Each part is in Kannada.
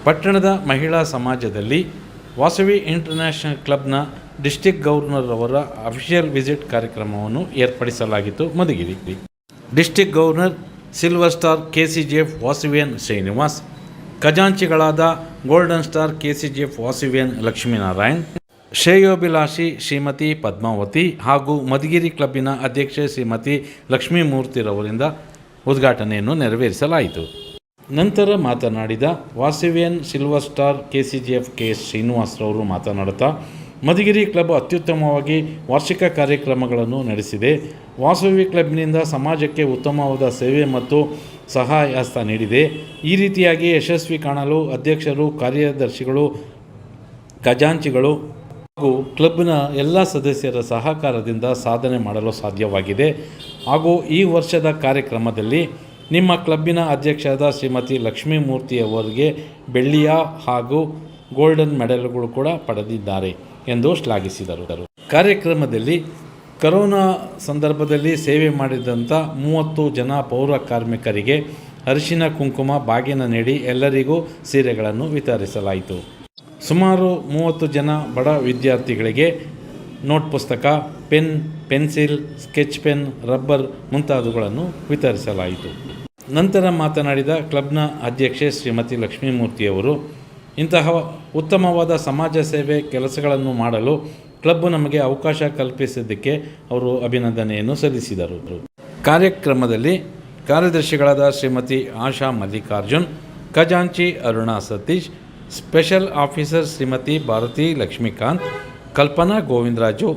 ಪಟ್ಟಣದ ಮಹಿಳಾ ಸಮಾಜದಲ್ಲಿ ವಾಸವಿ ಇಂಟರ್ನ್ಯಾಷನಲ್ ಕ್ಲಬ್ನ ಡಿಸ್ಟಿಕ್ ಗವರ್ನರ್ ಅವರ ಅಫಿಷಿಯಲ್ ವಿಸಿಟ್ ಕಾರ್ಯಕ್ರಮವನ್ನು ಏರ್ಪಡಿಸಲಾಗಿತ್ತು. Madhugiri district governor silver star KCGF Vasavian Srinivas, ಖಜಾಂಚಿಗಳಾದ golden star KCGF Vasavian Lakshminarayan, ಶ್ರೇಯೋಭಿಲಾಷಿ ಶ್ರೀಮತಿ ಪದ್ಮಾವತಿ ಹಾಗೂ ಮಧುಗಿರಿ ಕ್ಲಬ್ಬಿನ ಅಧ್ಯಕ್ಷೆ ಶ್ರೀಮತಿ ಲಕ್ಷ್ಮೀಮೂರ್ತಿರವರಿಂದ ಉದ್ಘಾಟನೆಯನ್ನು ನೆರವೇರಿಸಲಾಯಿತು. ನಂತರ ಮಾತನಾಡಿದ ವಾಸವಿಯನ್ ಸಿಲ್ವರ್ ಸ್ಟಾರ್ KCGF KS ಶ್ರೀನಿವಾಸರವರು ಮಾತನಾಡುತ್ತಾ, ಮಧುಗಿರಿ ಕ್ಲಬ್ ಅತ್ಯುತ್ತಮವಾಗಿ ವಾರ್ಷಿಕ ಕಾರ್ಯಕ್ರಮಗಳನ್ನು ನಡೆಸಿದೆ. ವಾಸವಿ ಕ್ಲಬ್ನಿಂದ ಸಮಾಜಕ್ಕೆ ಉತ್ತಮವಾದ ಸೇವೆ ಮತ್ತು ಸಹಾಯ ಹಸ್ತ ನೀಡಿದೆ. ಈ ರೀತಿಯಾಗಿ ಯಶಸ್ವಿ ಕಾಣಲು ಅಧ್ಯಕ್ಷರು, ಕಾರ್ಯದರ್ಶಿಗಳು, ಖಜಾಂಚಿಗಳು ಹಾಗೂ ಕ್ಲಬ್ನ ಎಲ್ಲ ಸದಸ್ಯರ ಸಹಕಾರದಿಂದ ಸಾಧನೆ ಮಾಡಲು ಸಾಧ್ಯವಾಗಿದೆ. ಹಾಗೂ ಈ ವರ್ಷದ ಕಾರ್ಯಕ್ರಮದಲ್ಲಿ ನಿಮ್ಮ ಕ್ಲಬ್ಬಿನ ಅಧ್ಯಕ್ಷರಾದ ಶ್ರೀಮತಿ ಲಕ್ಷ್ಮೀಮೂರ್ತಿಯವರಿಗೆ ಬೆಳ್ಳಿಯ ಹಾಗೂ ಗೋಲ್ಡನ್ ಮೆಡಲ್ಗಳು ಕೂಡ ಪಡೆದಿದ್ದಾರೆ ಎಂದು ಶ್ಲಾಘಿಸಿದರು. ಕಾರ್ಯಕ್ರಮದಲ್ಲಿ ಕರೋನಾ ಸಂದರ್ಭದಲ್ಲಿ ಸೇವೆ ಮಾಡಿದಂಥ 30 ಜನ ಪೌರ ಕಾರ್ಮಿಕರಿಗೆ ಅರಿಶಿನ ಕುಂಕುಮ ಬಾಗಿನ ನೀಡಿ ಎಲ್ಲರಿಗೂ ಸೀರೆಗಳನ್ನು ವಿತರಿಸಲಾಯಿತು. ಸುಮಾರು 30 ಜನ ಬಡ ವಿದ್ಯಾರ್ಥಿಗಳಿಗೆ ನೋಟ್ ಪುಸ್ತಕ, pen, pencil, sketch pen, rubber ಮುಂತಾದವುಗಳನ್ನು ವಿತರಿಸಲಾಯಿತು. ನಂತರ ಮಾತನಾಡಿದ ಕ್ಲಬ್ನ ಅಧ್ಯಕ್ಷೆ ಶ್ರೀಮತಿ ಲಕ್ಷ್ಮೀಮೂರ್ತಿಯವರು, ಇಂತಹ ಉತ್ತಮವಾದ ಸಮಾಜ ಸೇವೆ ಕೆಲಸಗಳನ್ನು ಮಾಡಲು ಕ್ಲಬ್ ನಮಗೆ ಅವಕಾಶ ಕಲ್ಪಿಸಿದ್ದಕ್ಕೆ ಅವರು ಅಭಿನಂದನೆಯನ್ನು ಸಲ್ಲಿಸಿದರು. ಕಾರ್ಯಕ್ರಮದಲ್ಲಿ ಕಾರ್ಯದರ್ಶಿಗಳಾದ ಶ್ರೀಮತಿ ಆಶಾ ಮಲ್ಲಿಕಾರ್ಜುನ್, ಖಜಾಂಚಿ ಅರುಣಾ ಸತೀಶ್, ಸ್ಪೆಷಲ್ ಆಫೀಸರ್ ಶ್ರೀಮತಿ ಭಾರತಿ ಲಕ್ಷ್ಮೀಕಾಂತ್, ಕಲ್ಪನಾ ಗೋವಿಂದರಾಜು,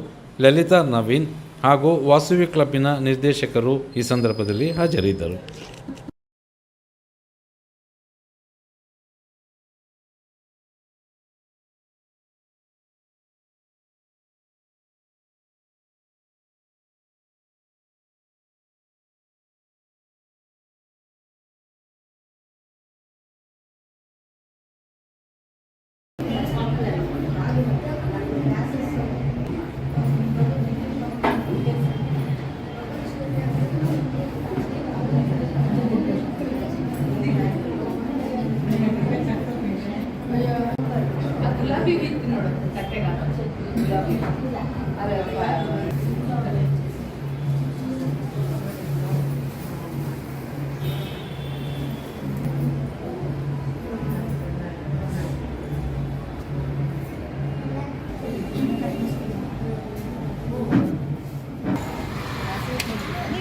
ಲಲಿತಾ ನವೀನ್ ಹಾಗೂ ವಾಸವಿ ಕ್ಲಬ್ಬಿನ ನಿರ್ದೇಶಕರು ಈ ಸಂದರ್ಭದಲ್ಲಿ ಹಾಜರಿದ್ದರು.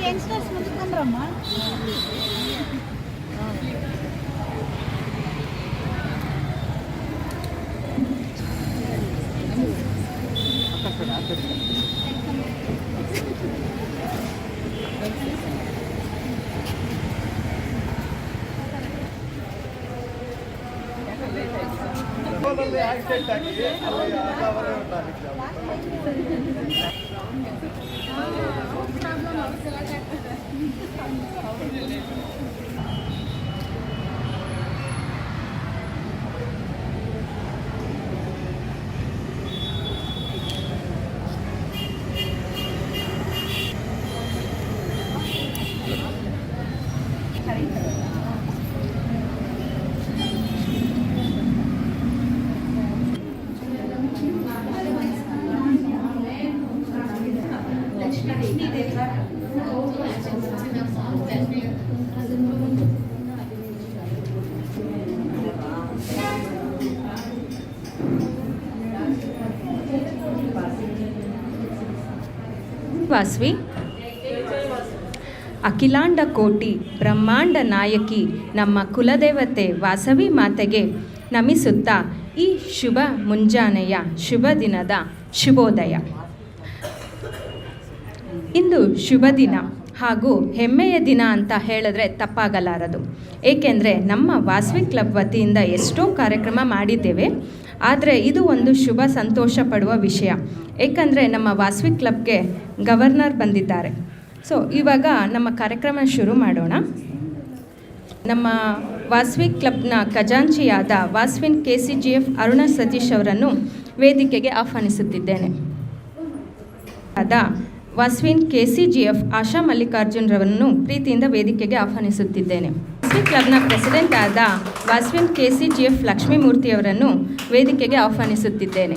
ಯಂಗ್ಸ್ಟರ್ಸ್ ಮುಂದ್ಕೊಂಡ್ರಮ್ಮ ಆಕ್ಸಿಡೆಂಟ್ ಆಗಿ ವಾಸವಿ ಅಖಿಲಾಂಡ ಕೋಟಿ ಬ್ರಹ್ಮಾಂಡ ನಾಯಕಿ ನಮ್ಮ ಕುಲದೇವತೆ ವಾಸವಿ ಮಾತೆಗೆ ನಮಿಸುತ್ತಾ ಈ ಶುಭ ಮುಂಜಾನೆಯ ಶುಭ ದಿನದ ಶುಭೋದಯ. ಇಂದು ಶುಭ ದಿನ ಹಾಗೂ ಹೆಮ್ಮೆಯ ದಿನ ಅಂತ ಹೇಳಿದ್ರೆ ತಪ್ಪಾಗಲಾರದು. ಏಕೆಂದರೆ ನಮ್ಮ ವಾಸವಿ ಕ್ಲಬ್ ವತಿಯಿಂದ ಎಷ್ಟೋ ಕಾರ್ಯಕ್ರಮ ಮಾಡಿದ್ದೇವೆ. ಆದರೆ ಇದು ಒಂದು ಶುಭ ಸಂತೋಷ ಪಡುವ ವಿಷಯ. ಏಕೆಂದರೆ ನಮ್ಮ ವಾಸವಿ ಕ್ಲಬ್ಗೆ ಗವರ್ನರ್ ಬಂದಿದ್ದಾರೆ. ಸೊ ಇವಾಗ ನಮ್ಮ ಕಾರ್ಯಕ್ರಮ ಶುರು ಮಾಡೋಣ. ನಮ್ಮ ವಾಸವಿ ಕ್ಲಬ್ನ ಖಜಾಂಚಿಯಾದ ವಾಸವಿನ್ KCGF ಅರುಣಾ ಸತೀಶ್ ಅವರನ್ನು ವೇದಿಕೆಗೆ ಆಹ್ವಾನಿಸುತ್ತಿದ್ದೇನೆ. ಆದ ವಾಸವಿನ್ KCGF ಆಶಾ ಮಲ್ಲಿಕಾರ್ಜುನ್ ರವರನ್ನು ಪ್ರೀತಿಯಿಂದ ವೇದಿಕೆಗೆ ಆಹ್ವಾನಿಸುತ್ತಿದ್ದೇನೆ. ವಾಸವಿ ಕ್ಲಬ್ನ ಪ್ರೆಸಿಡೆಂಟ್ ಆದ ವಾಸವಿ KCGF ಲಕ್ಷ್ಮೀಮೂರ್ತಿಯವರನ್ನು ವೇದಿಕೆಗೆ ಆಹ್ವಾನಿಸುತ್ತಿದ್ದೇನೆ.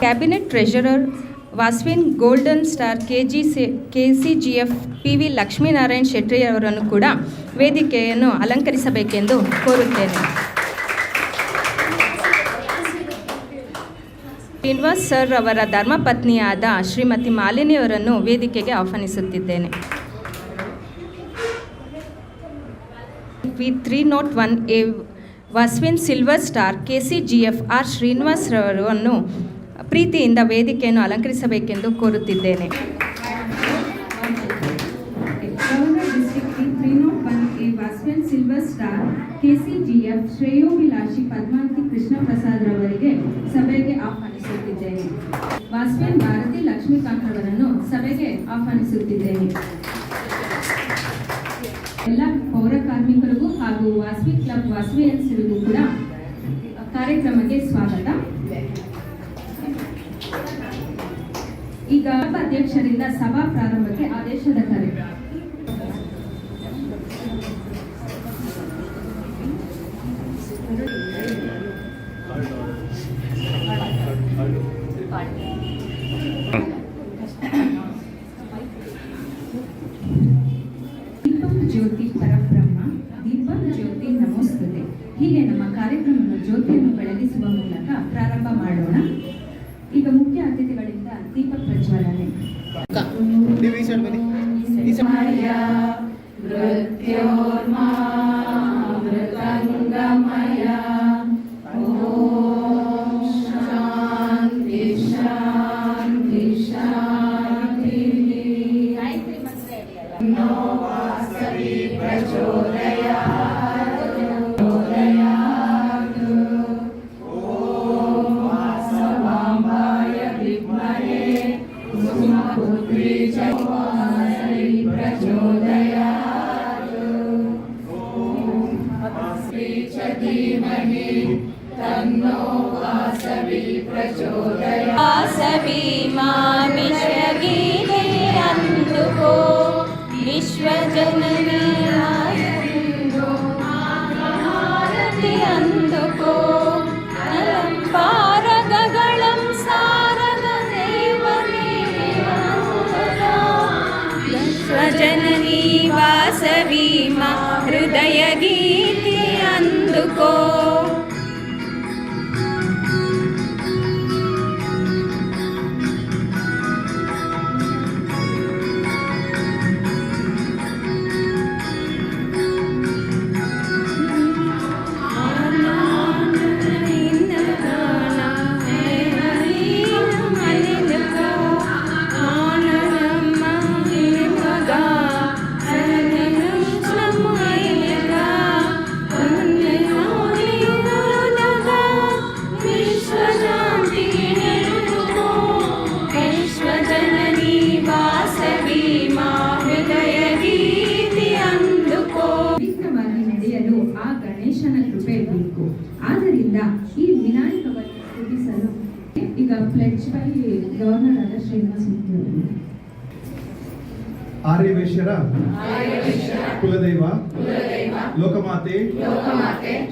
Cabinet treasurer Vasavi golden star KCGF PV Lakshminarayan ಶೆಟ್ಟಿಯವರನ್ನು ಕೂಡ ವೇದಿಕೆಯನ್ನು ಅಲಂಕರಿಸಬೇಕೆಂದು ಕೋರುತ್ತೇನೆ. ಶ್ರೀನಿವಾಸ್ ಸರ್ ಅವರ ಧರ್ಮಪತ್ನಿಯಾದ ಶ್ರೀಮತಿ ಮಾಲಿನಿಯವರನ್ನು ವೇದಿಕೆಗೆ ಆಹ್ವಾನಿಸುತ್ತಿದ್ದೇನೆ. V301A Vasavi silver star KCGF R Srinivas ರವರನ್ನು ಪ್ರೀತಿಯಿಂದ ವೇದಿಕೆಯನ್ನು ಅಲಂಕರಿಸಬೇಕೆಂದು ಕೋರುತ್ತಿದ್ದೇನೆ. ವಾಸವಿ ಸಿಲ್ವರ್ ಸ್ಟಾರ್ KCGF ಶ್ರೇಯೋಭಿಲಾಷಿ ಪದ್ಮಾವತಿ ಕೃಷ್ಣ ಪ್ರಸಾದ್ ರವರಿಗೆ ಸಭೆಗೆ ಆಹ್ವಾನಿಸುತ್ತಿದ್ದೇನೆ. ವಾಸವಿ ಭಾರತಿ ಲಕ್ಷ್ಮೀಕಾಂತ್ ಅವರನ್ನು ಸಭೆಗೆ ಆಹ್ವಾನಿಸುತ್ತಿದ್ದೇನೆ. ಎಲ್ಲ ಪೌರ ಕಾರ್ಮಿಕರಿಗೂ ಹಾಗೂ ವಾಸವಿ ಕ್ಲಬ್ ವಾಸವಿಯನ್ಸರಿಗೂ ಕೂಡ ಕಾರ್ಯಕ್ರಮಕ್ಕೆ ಸ್ವಾಗತ. ಈಗ ಅಧ್ಯಕ್ಷರಿಂದ ಸಭಾ ಪ್ರಾರಂಭಕ್ಕೆ ಆದೇಶದ ಕರೆ. ಜ್ಯೋತಿ ಪರಬ್ರಹ್ಮ ದೀಪಂ ಜ್ಯೋತಿ ನಮೋಸ್ತುತೆ. ಹೀಗೆ ನಮ್ಮ ಕಾರ್ಯಕ್ರಮವನ್ನು ಜ್ಯೋತಿಯನ್ನು ಬೆಳಗಿಸುವ ಮೂಲಕ ಪ್ರಾರಂಭ ಮಾಡೋಣ. ಈಗ ಮುಖ್ಯ ಅತಿಥಿಗಳಿಂದ ದೀಪ ಪ್ರಜ್ವಲನೆ. ವಾಸವಿ ಮಾಮಿಷಗೀತೆ అందుకో విశ్వజననీ ఆరతి అందుకో నలం పారగగళం సారద దేవనీ విశ్వజననీ వాసవి మా హృదయ గీతి అందుకో. ಆದ್ದರಿಂದ ಈ ವಿನಾಯಕವನ್ನು ಸ್ತುತಿಸಲು ಈಗ ಫ್ಲೆಡ್ಜ್ ಬೈ ಗವರ್ನರ್ ಆದ ಶ್ರೀನಿವಾಸ್ ಮೂರ್ತಿ. ಆರ್ಯವೈಶ್ಯರ ಕುಲದೈವ ಲೋಕಮಾತೆ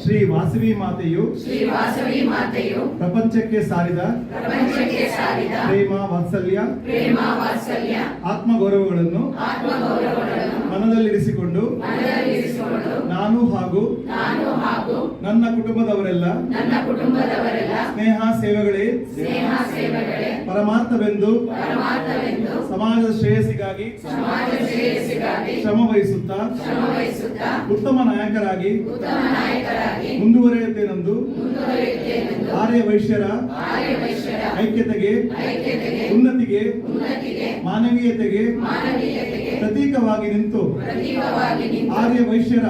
ಶ್ರೀ ವಾಸವಿ ಮಾತೆಯು ಪ್ರಪಂಚಕ್ಕೆ ಸಾರಿದ ಪ್ರೇಮ ವಾತ್ಸಲ್ಯ ಆತ್ಮಗೌರವಗಳನ್ನು ಮನದಲ್ಲಿರಿಸಿಕೊಂಡು ನಾನು ಹಾಗೂ ನನ್ನ ಕುಟುಂಬದವರೆಲ್ಲ ಸ್ನೇಹ ಸೇವೆಗಳೇ ಪರಮಾರ್ಥವೆಂದು ಸಮಾಜದ ಶ್ರೇಯಸ್ಸಿಗಾಗಿ ಶ್ರಮ ವಹಿಸುತ್ತಾ ಉತ್ತಮ ನಾಯಕರಾಗಿ ಮುಂದುವರಿಯುತ್ತೇನೆಂದು ಆರ್ಯ ವೈಶ್ಯರ ಐಕ್ಯತೆಗೆ ಉನ್ನತಿಗೆ ಮಾನವೀಯತೆಗೆ ಪ್ರತೀಕವಾಗಿ ನಿಂತು ಆರ್ಯ ವೈಶ್ಯರ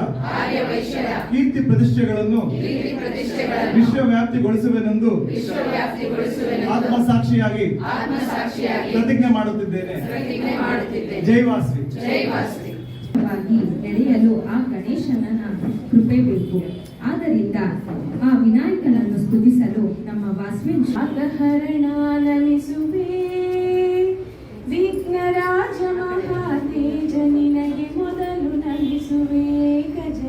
ಕೀರ್ತಿ ಪ್ರತಿಷ್ಠೆಗಳನ್ನು ವಿಶ್ವವ್ಯಾಪ್ತಿಗೊಳಿಸುವೆನೆಂದು ಆತ್ಮಸಾಕ್ಷಿಯಾಗಿ ಪ್ರತಿಜ್ಞೆ ಮಾಡುತ್ತಿದ್ದೇನೆ. ಜೈ ವಾಸವಿ. ನಡೆಯಲು ಆ ಗಣೇಶನ ಕೃಪೆ ಬೇಕು. ಆದ್ದರಿಂದ ಆ ವಿನಾಯಕನನ್ನು ಸ್ತುತಿಸಲು ನಮ್ಮ ವಾಸವಿ ಶಾಗಹರಣ ನಮಿಸುವೆ ವಿಘ್ನರಾಜ ಮಹಾತೇಜ ನಿನಗೆ ಮೊದಲು ನಮಿಸುವೆ ಗಜ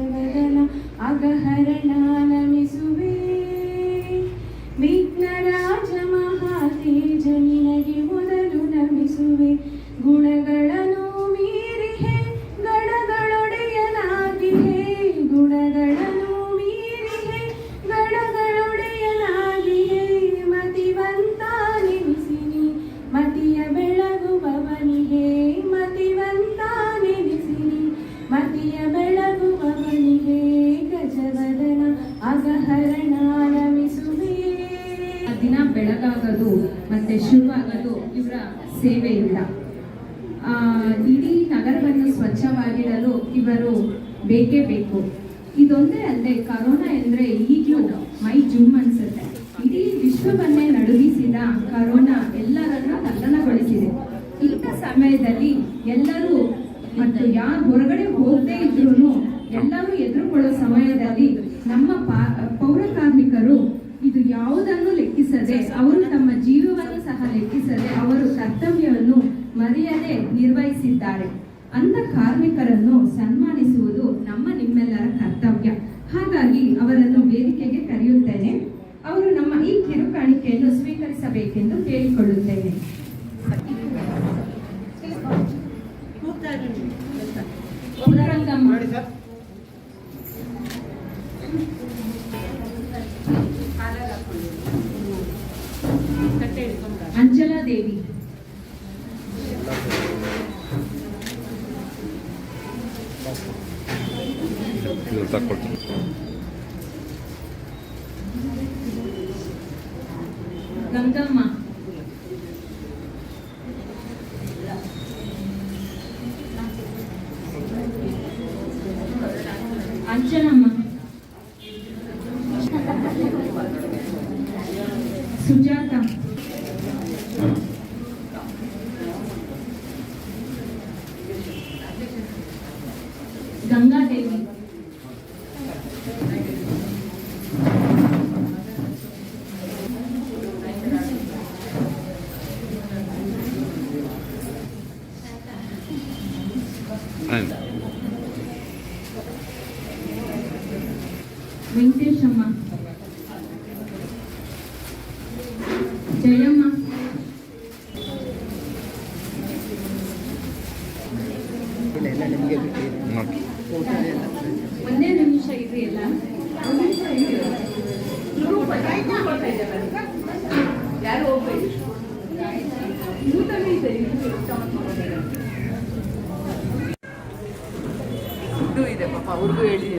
ಆಗೋದು ಮತ್ತು ಶುರುವಾಗೋದು ಇವರ ಸೇವೆಯಿಂದ. ಇಡೀ ನಗರವನ್ನು ಸ್ವಚ್ಛವಾಗಿಡಲು ಇವರು ಬೇಕೇ ಬೇಕು. ಇದೊಂದೇ ಅಲ್ಲದೆ ಕರೋನಾ ಎಂದರೆ ಈಗಲೂ ಮೈ ಜುಮ್ ಅನ್ಸುತ್ತೆ. ಇಡೀ ವಿಶ್ವವನ್ನೇ ನಡುಗಿಸಿದ ಕರೋನಾ ಎಲ್ಲರನ್ನೂ ತಲ್ಲಣಗೊಳಿಸಿದೆ. ಇಂಥ ಸಮಯದಲ್ಲಿ ಎಲ್ಲರೂ ಮತ್ತು ಯಾರು ಹೊರಗಡೆ ಹೋಗದೇ ಇದ್ರೂ ಎಲ್ಲರೂ ಎದುರುಕೊಳ್ಳೋ ಸಮಯದಲ್ಲಿ ನಮ್ಮ ಪೌರ ಕಾರ್ಮಿಕರು ಇದು ಯಾವುದನ್ನು ಲೆಕ್ಕಿಸದೆ, ಅವರು ತಮ್ಮ ಜೀವವನ್ನು ಸಹ ಲೆಕ್ಕಿಸದೆ ಅವರು ಕರ್ತವ್ಯವನ್ನು ಮರೆಯದೆ ನಿರ್ವಹಿಸಿದ್ದಾರೆ. ಅಂಥ ಕಾರ್ಮಿಕರನ್ನು ಸನ್ಮಾನಿಸುವುದು ನಿಮ್ಮೆಲ್ಲರ ಕರ್ತವ್ಯ. ಹಾಗಾಗಿ ಅವರನ್ನು ವೇದಿಕೆಗೆ ಕರೆಯುತ್ತೇನೆ. ಅವರು ನಮ್ಮ ಈ ಕಿರುಕಾಣಿಕೆಯನ್ನು ಸ್ವೀಕರಿಸಬೇಕೆಂದು ಕೇಳಿಕೊಳ್ಳುತ್ತೇನೆ. ಅಂಜಲಾ ದೇವಿ, ಗಂಗಮ್ಮ, ಅಂಜನಮ್ಮ, ಸುಜಾತ, ಗಂಗಾದೇವಿ, ವೆಂಕಟೇಶಮ್ಮ, ಜಯಮ್ಮ, ಒಂದೇ ನಿಮಿಷ ಇರಿ. ಎಲ್ಲ ಯಾರು ಹೋಗ್ಬೇಕು ಇದೆ ಪಾಪ, ಅವ್ರಿಗೂ ಹೇಳಿದೆ.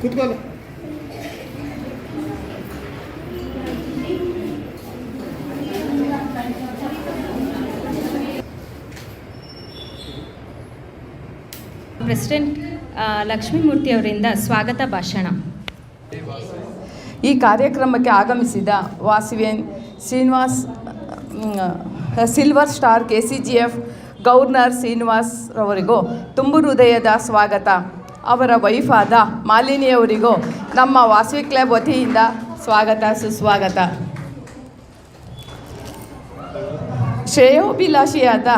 ಕೂತ್ಕೊಳ್ಳಿ. ಪ್ರೆಸಿಡೆಂಟ್ ಲಕ್ಷ್ಮೀಮೂರ್ತಿ ಅವರಿಂದ ಸ್ವಾಗತ ಭಾಷಣ. ಈ ಕಾರ್ಯಕ್ರಮಕ್ಕೆ ಆಗಮಿಸಿದ Vasavian Srinivas, silver star KCGF governor Srinivas ರವರಿಗೂ ತುಂಬು ಹೃದಯದ ಸ್ವಾಗತ. ಅವರ ವೈಫಾದ ಮಾಲಿನಿಯವರಿಗೂ ನಮ್ಮ ವಾಸವಿ ಕ್ಲಬ್ ವತಿಯಿಂದ ಸ್ವಾಗತ ಸುಸ್ವಾಗತ. ಶ್ರೇಯೋಭಿಲಾಷಿಯಾದ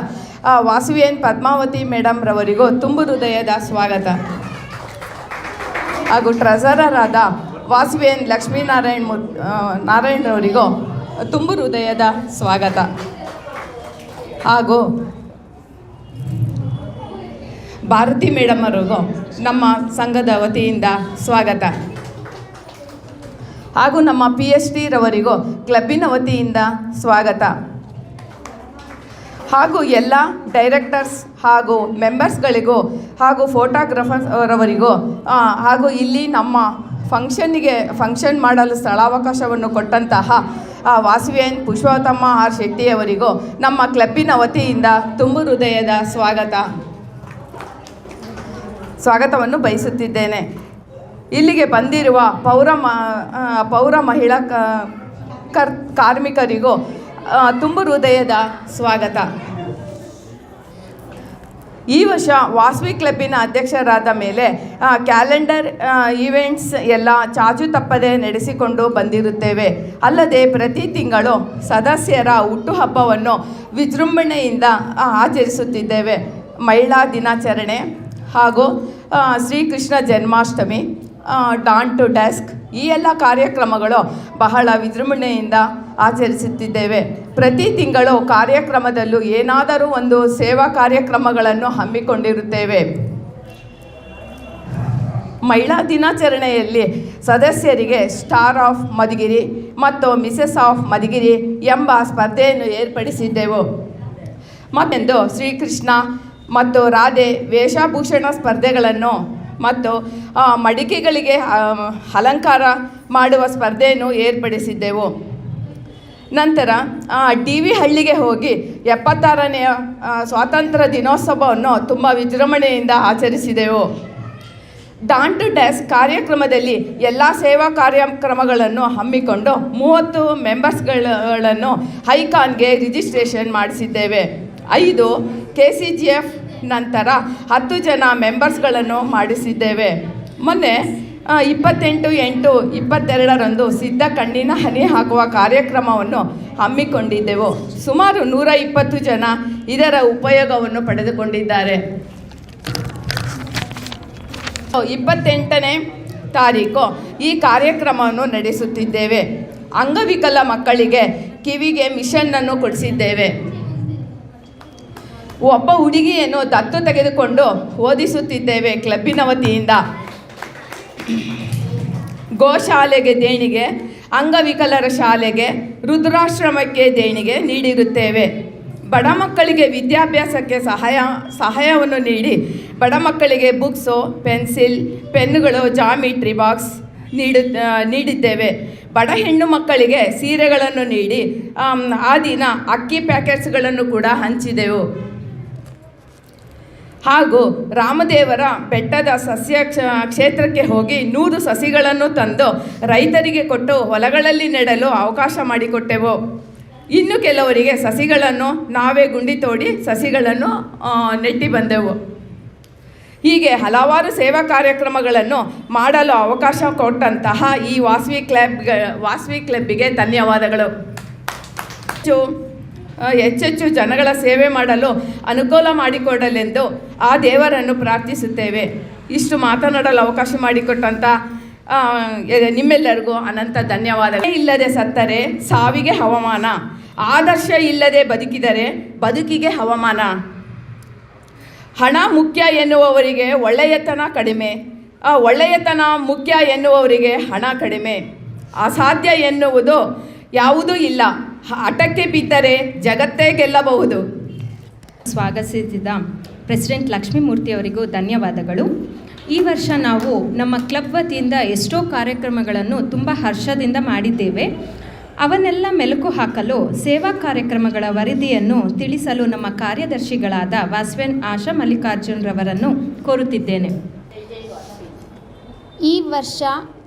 ವಾಸವಿಯನ್ ಪದ್ಮಾವತಿ ಮೇಡಮ್ ರವರಿಗೂ ತುಂಬು ಹೃದಯದ ಸ್ವಾಗತ. ಹಾಗೂ ಟ್ರೆಸರರ್ ಆದ ವಾಸವಿಯನ್ ನಾರಾಯಣರವರಿಗೂ ತುಂಬು ಹೃದಯದ ಸ್ವಾಗತ. ಹಾಗೂ ಭಾರತಿ ಮೇಡಮ್ ಅವರಿಗೂ ನಮ್ಮ ಸಂಘದ ವತಿಯಿಂದ ಸ್ವಾಗತ. ಹಾಗೂ ನಮ್ಮ PhD ರವರಿಗೂ ಕ್ಲಬ್ಬಿನ ವತಿಯಿಂದ ಸ್ವಾಗತ. ಹಾಗೂ ಎಲ್ಲ ಡೈರೆಕ್ಟರ್ಸ್ ಹಾಗೂ ಮೆಂಬರ್ಸ್ಗಳಿಗೂ ಹಾಗೂ ಫೋಟೋಗ್ರಾಫರ್ಸ್ ಅವರಿಗೂ ಹಾಗೂ ಇಲ್ಲಿ ನಮ್ಮ ಫಂಕ್ಷನ್ ಮಾಡಲು ಸ್ಥಳಾವಕಾಶವನ್ನು ಕೊಟ್ಟಂತಹ ವಾಸವಿಯನ್ ಪುರುಷೋತ್ತಮ R. ಶೆಟ್ಟಿಯವರಿಗೂ ನಮ್ಮ ಕ್ಲಬ್ಬಿನ ವತಿಯಿಂದ ತುಂಬು ಹೃದಯದ ಸ್ವಾಗತವನ್ನು ಬಯಸುತ್ತಿದ್ದೇನೆ. ಇಲ್ಲಿಗೆ ಬಂದಿರುವ ಪೌರ ಮಹಿಳಾ ಕಾರ್ಮಿಕರಿಗೂ ತುಂಬು ಹೃದಯದ ಸ್ವಾಗತ. ಈ ವರ್ಷ ವಾಸವಿ ಕ್ಲಬ್ಬಿನ ಅಧ್ಯಕ್ಷರಾದ ಮೇಲೆ ಕ್ಯಾಲೆಂಡರ್ ಈವೆಂಟ್ಸ್ ಎಲ್ಲ ಚಾಚು ತಪ್ಪದೆ ನಡೆಸಿಕೊಂಡು ಬಂದಿರುತ್ತೇವೆ. ಅಲ್ಲದೆ ಪ್ರತಿ ತಿಂಗಳು ಸದಸ್ಯರ ಹುಟ್ಟುಹಬ್ಬವನ್ನು ವಿಜೃಂಭಣೆಯಿಂದ ಆಚರಿಸುತ್ತಿದ್ದೇವೆ. ಮಹಿಳಾ ದಿನಾಚರಣೆ ಹಾಗೂ Shrikrishna Janmashtami dawn to dusk, ಈ ಎಲ್ಲ ಕಾರ್ಯಕ್ರಮಗಳು ಬಹಳ ವಿಜೃಂಭಣೆಯಿಂದ ಆಚರಿಸುತ್ತಿದ್ದೇವೆ. ಪ್ರತಿ ತಿಂಗಳು ಕಾರ್ಯಕ್ರಮದಲ್ಲೂ ಏನಾದರೂ ಒಂದು ಸೇವಾ ಕಾರ್ಯಕ್ರಮಗಳನ್ನು ಹಮ್ಮಿಕೊಂಡಿರುತ್ತೇವೆ. ಮಹಿಳಾ ದಿನಾಚರಣೆಯಲ್ಲಿ ಸದಸ್ಯರಿಗೆ ಸ್ಟಾರ್ ಆಫ್ ಮಧುಗಿರಿ ಮತ್ತು ಮಿಸೆಸ್ ಆಫ್ ಮಧುಗಿರಿ ಎಂಬ ಸ್ಪರ್ಧೆಯನ್ನು ಏರ್ಪಡಿಸಿದ್ದೆವು. ಮತ್ತೆಂದು ಶ್ರೀಕೃಷ್ಣ ಮತ್ತು ರಾಧೆ ವೇಷಭೂಷಣ ಸ್ಪರ್ಧೆಗಳನ್ನು ಮತ್ತು ಮಡಿಕೆಗಳಿಗೆ ಅಲಂಕಾರ ಮಾಡುವ ಸ್ಪರ್ಧೆಯನ್ನು ಏರ್ಪಡಿಸಿದ್ದೆವು. ನಂತರ ಡಿ ವಿ ಹಳ್ಳಿಗೆ ಹೋಗಿ 76ನೇ ಸ್ವಾತಂತ್ರ್ಯ ದಿನೋತ್ಸವವನ್ನು ತುಂಬ ವಿಜೃಂಭಣೆಯಿಂದ ಆಚರಿಸಿದೆವು. ಡಾನ್ ಟು ಡೆಸ್ಕ್ ಕಾರ್ಯಕ್ರಮದಲ್ಲಿ ಎಲ್ಲ ಸೇವಾ ಕಾರ್ಯಕ್ರಮಗಳನ್ನು ಹಮ್ಮಿಕೊಂಡು 30 ಮೆಂಬರ್ಸ್ಗಳನ್ನು ಹೈಕಾನ್ಗೆ ರಿಜಿಸ್ಟ್ರೇಷನ್ ಮಾಡಿಸಿದ್ದೇವೆ. 5 KCGF ನಂತರ 10 ಜನ ಮೆಂಬರ್ಸ್ಗಳನ್ನು ಮಾಡಿಸಿದ್ದೇವೆ. ಮೊನ್ನೆ 28/8/22 ಸಿದ್ಧ ಕಣ್ಣಿನ ಹನಿ ಹಾಕುವ ಕಾರ್ಯಕ್ರಮವನ್ನು ಹಮ್ಮಿಕೊಂಡಿದ್ದೆವು. ಸುಮಾರು 120 ಜನ ಇದರ ಉಪಯೋಗವನ್ನು ಪಡೆದುಕೊಂಡಿದ್ದಾರೆ. 28ನೇ ತಾರೀಕು ಈ ಕಾರ್ಯಕ್ರಮವನ್ನು ನಡೆಸುತ್ತಿದ್ದೇವೆ. ಅಂಗವಿಕಲ ಮಕ್ಕಳಿಗೆ ಕಿವಿಗೆ ಮಿಷನ್ನನ್ನು ಕೊಡಿಸಿದ್ದೇವೆ. ಒಬ್ಬ ಹುಡುಗಿಯನ್ನು ದತ್ತು ತೆಗೆದುಕೊಂಡು ಓದಿಸುತ್ತಿದ್ದೇವೆ ಕ್ಲಬ್ಬಿನ ವತಿಯಿಂದ. ಗೋಶಾಲೆಗೆ ದೇಣಿಗೆ, ಅಂಗವಿಕಲರ ಶಾಲೆಗೆ, ವೃದ್ಧಾಶ್ರಮಕ್ಕೆ ದೇಣಿಗೆ ನೀಡಿರುತ್ತೇವೆ. ಬಡ ಮಕ್ಕಳಿಗೆ ವಿದ್ಯಾಭ್ಯಾಸಕ್ಕೆ ಸಹಾಯವನ್ನು ನೀಡಿ ಬಡ ಮಕ್ಕಳಿಗೆ ಬುಕ್ಸು, ಪೆನ್ಸಿಲ್, ಪೆನ್ನುಗಳು, ಜಾಮಿಟ್ರಿ ಬಾಕ್ಸ್ ನೀಡಿದ್ದೇವೆ. ಬಡ ಹೆಣ್ಣು ಮಕ್ಕಳಿಗೆ ಸೀರೆಗಳನ್ನು ನೀಡಿ ಆ ದಿನ ಅಕ್ಕಿ ಪ್ಯಾಕೆಟ್ಸ್ಗಳನ್ನು ಕೂಡ ಹಂಚಿದೆವು. ಹಾಗೂ ರಾಮದೇವರ ಬೆಟ್ಟದ ಸಸ್ಯ ಕ್ಷೇತ್ರಕ್ಕೆ ಹೋಗಿ 100 ಸಸಿಗಳನ್ನು ತಂದು ರೈತರಿಗೆ ಕೊಟ್ಟು ಹೊಲಗಳಲ್ಲಿ ನೆಡಲು ಅವಕಾಶ ಮಾಡಿಕೊಟ್ಟೆವು. ಇನ್ನು ಕೆಲವರಿಗೆ ಸಸಿಗಳನ್ನು ನಾವೇ ಗುಂಡಿ ತೋಡಿ ಸಸಿಗಳನ್ನು ನೆಟ್ಟಿ ಬಂದೆವು. ಹೀಗೆ ಹಲವಾರು ಸೇವಾ ಕಾರ್ಯಕ್ರಮಗಳನ್ನು ಮಾಡಲು ಅವಕಾಶ ಕೊಟ್ಟಂತಹ ಈ ವಾಸವಿ ಕ್ಲಬ್ಬಿಗೆ ಧನ್ಯವಾದಗಳು. ಹೆಚ್ಚೆಚ್ಚು ಜನಗಳ ಸೇವೆ ಮಾಡಲು ಅನುಕೂಲ ಮಾಡಿಕೊಡಲೆಂದು ಆ ದೇವರನ್ನು ಪ್ರಾರ್ಥಿಸುತ್ತೇವೆ. ಇಷ್ಟು ಮಾತನಾಡಲು ಅವಕಾಶ ಮಾಡಿಕೊಟ್ಟಂಥ ನಿಮ್ಮೆಲ್ಲರಿಗೂ ಅನಂತ ಧನ್ಯವಾದಗಳು. ಇಲ್ಲದೆ ಸತ್ತರೆ ಸಾವಿಗೆ ಹವಾಮಾನ, ಆದರ್ಶ ಇಲ್ಲದೆ ಬದುಕಿದರೆ ಬದುಕಿಗೆ ಹವಾಮಾನ. ಹಣ ಮುಖ್ಯ ಎನ್ನುವವರಿಗೆ ಒಳ್ಳೆಯತನ ಕಡಿಮೆ, ಒಳ್ಳೆಯತನ ಮುಖ್ಯ ಎನ್ನುವವರಿಗೆ ಹಣ ಕಡಿಮೆ. ಅಸಾಧ್ಯ ಎನ್ನುವುದು ಯಾವುದೂ ಇಲ್ಲ, ಹಠಕ್ಕೆ ಬಿದ್ದರೆ ಜಗತ್ತೇ ಗೆಲ್ಲಬಹುದು. ಸ್ವಾಗತಿಸಿದ ಪ್ರೆಸಿಡೆಂಟ್ ಲಕ್ಷ್ಮೀಮೂರ್ತಿ ಅವರಿಗೂ ಧನ್ಯವಾದಗಳು. ಈ ವರ್ಷ ನಾವು ನಮ್ಮ ಕ್ಲಬ್ ವತಿಯಿಂದ ಎಷ್ಟೋ ಕಾರ್ಯಕ್ರಮಗಳನ್ನು ತುಂಬ ಹರ್ಷದಿಂದ ಮಾಡಿದ್ದೇವೆ. ಅವನ್ನೆಲ್ಲ ಮೆಲುಕು ಹಾಕಲು ಸೇವಾ ಕಾರ್ಯಕ್ರಮಗಳ ವರದಿಯನ್ನು ತಿಳಿಸಲು ನಮ್ಮ ಕಾರ್ಯದರ್ಶಿಗಳಾದ ವಾಸವಿ ಆಶಾ ಮಲ್ಲಿಕಾರ್ಜುನ್ರವರನ್ನು ಕೋರುತ್ತಿದ್ದೇನೆ. ಈ ವರ್ಷ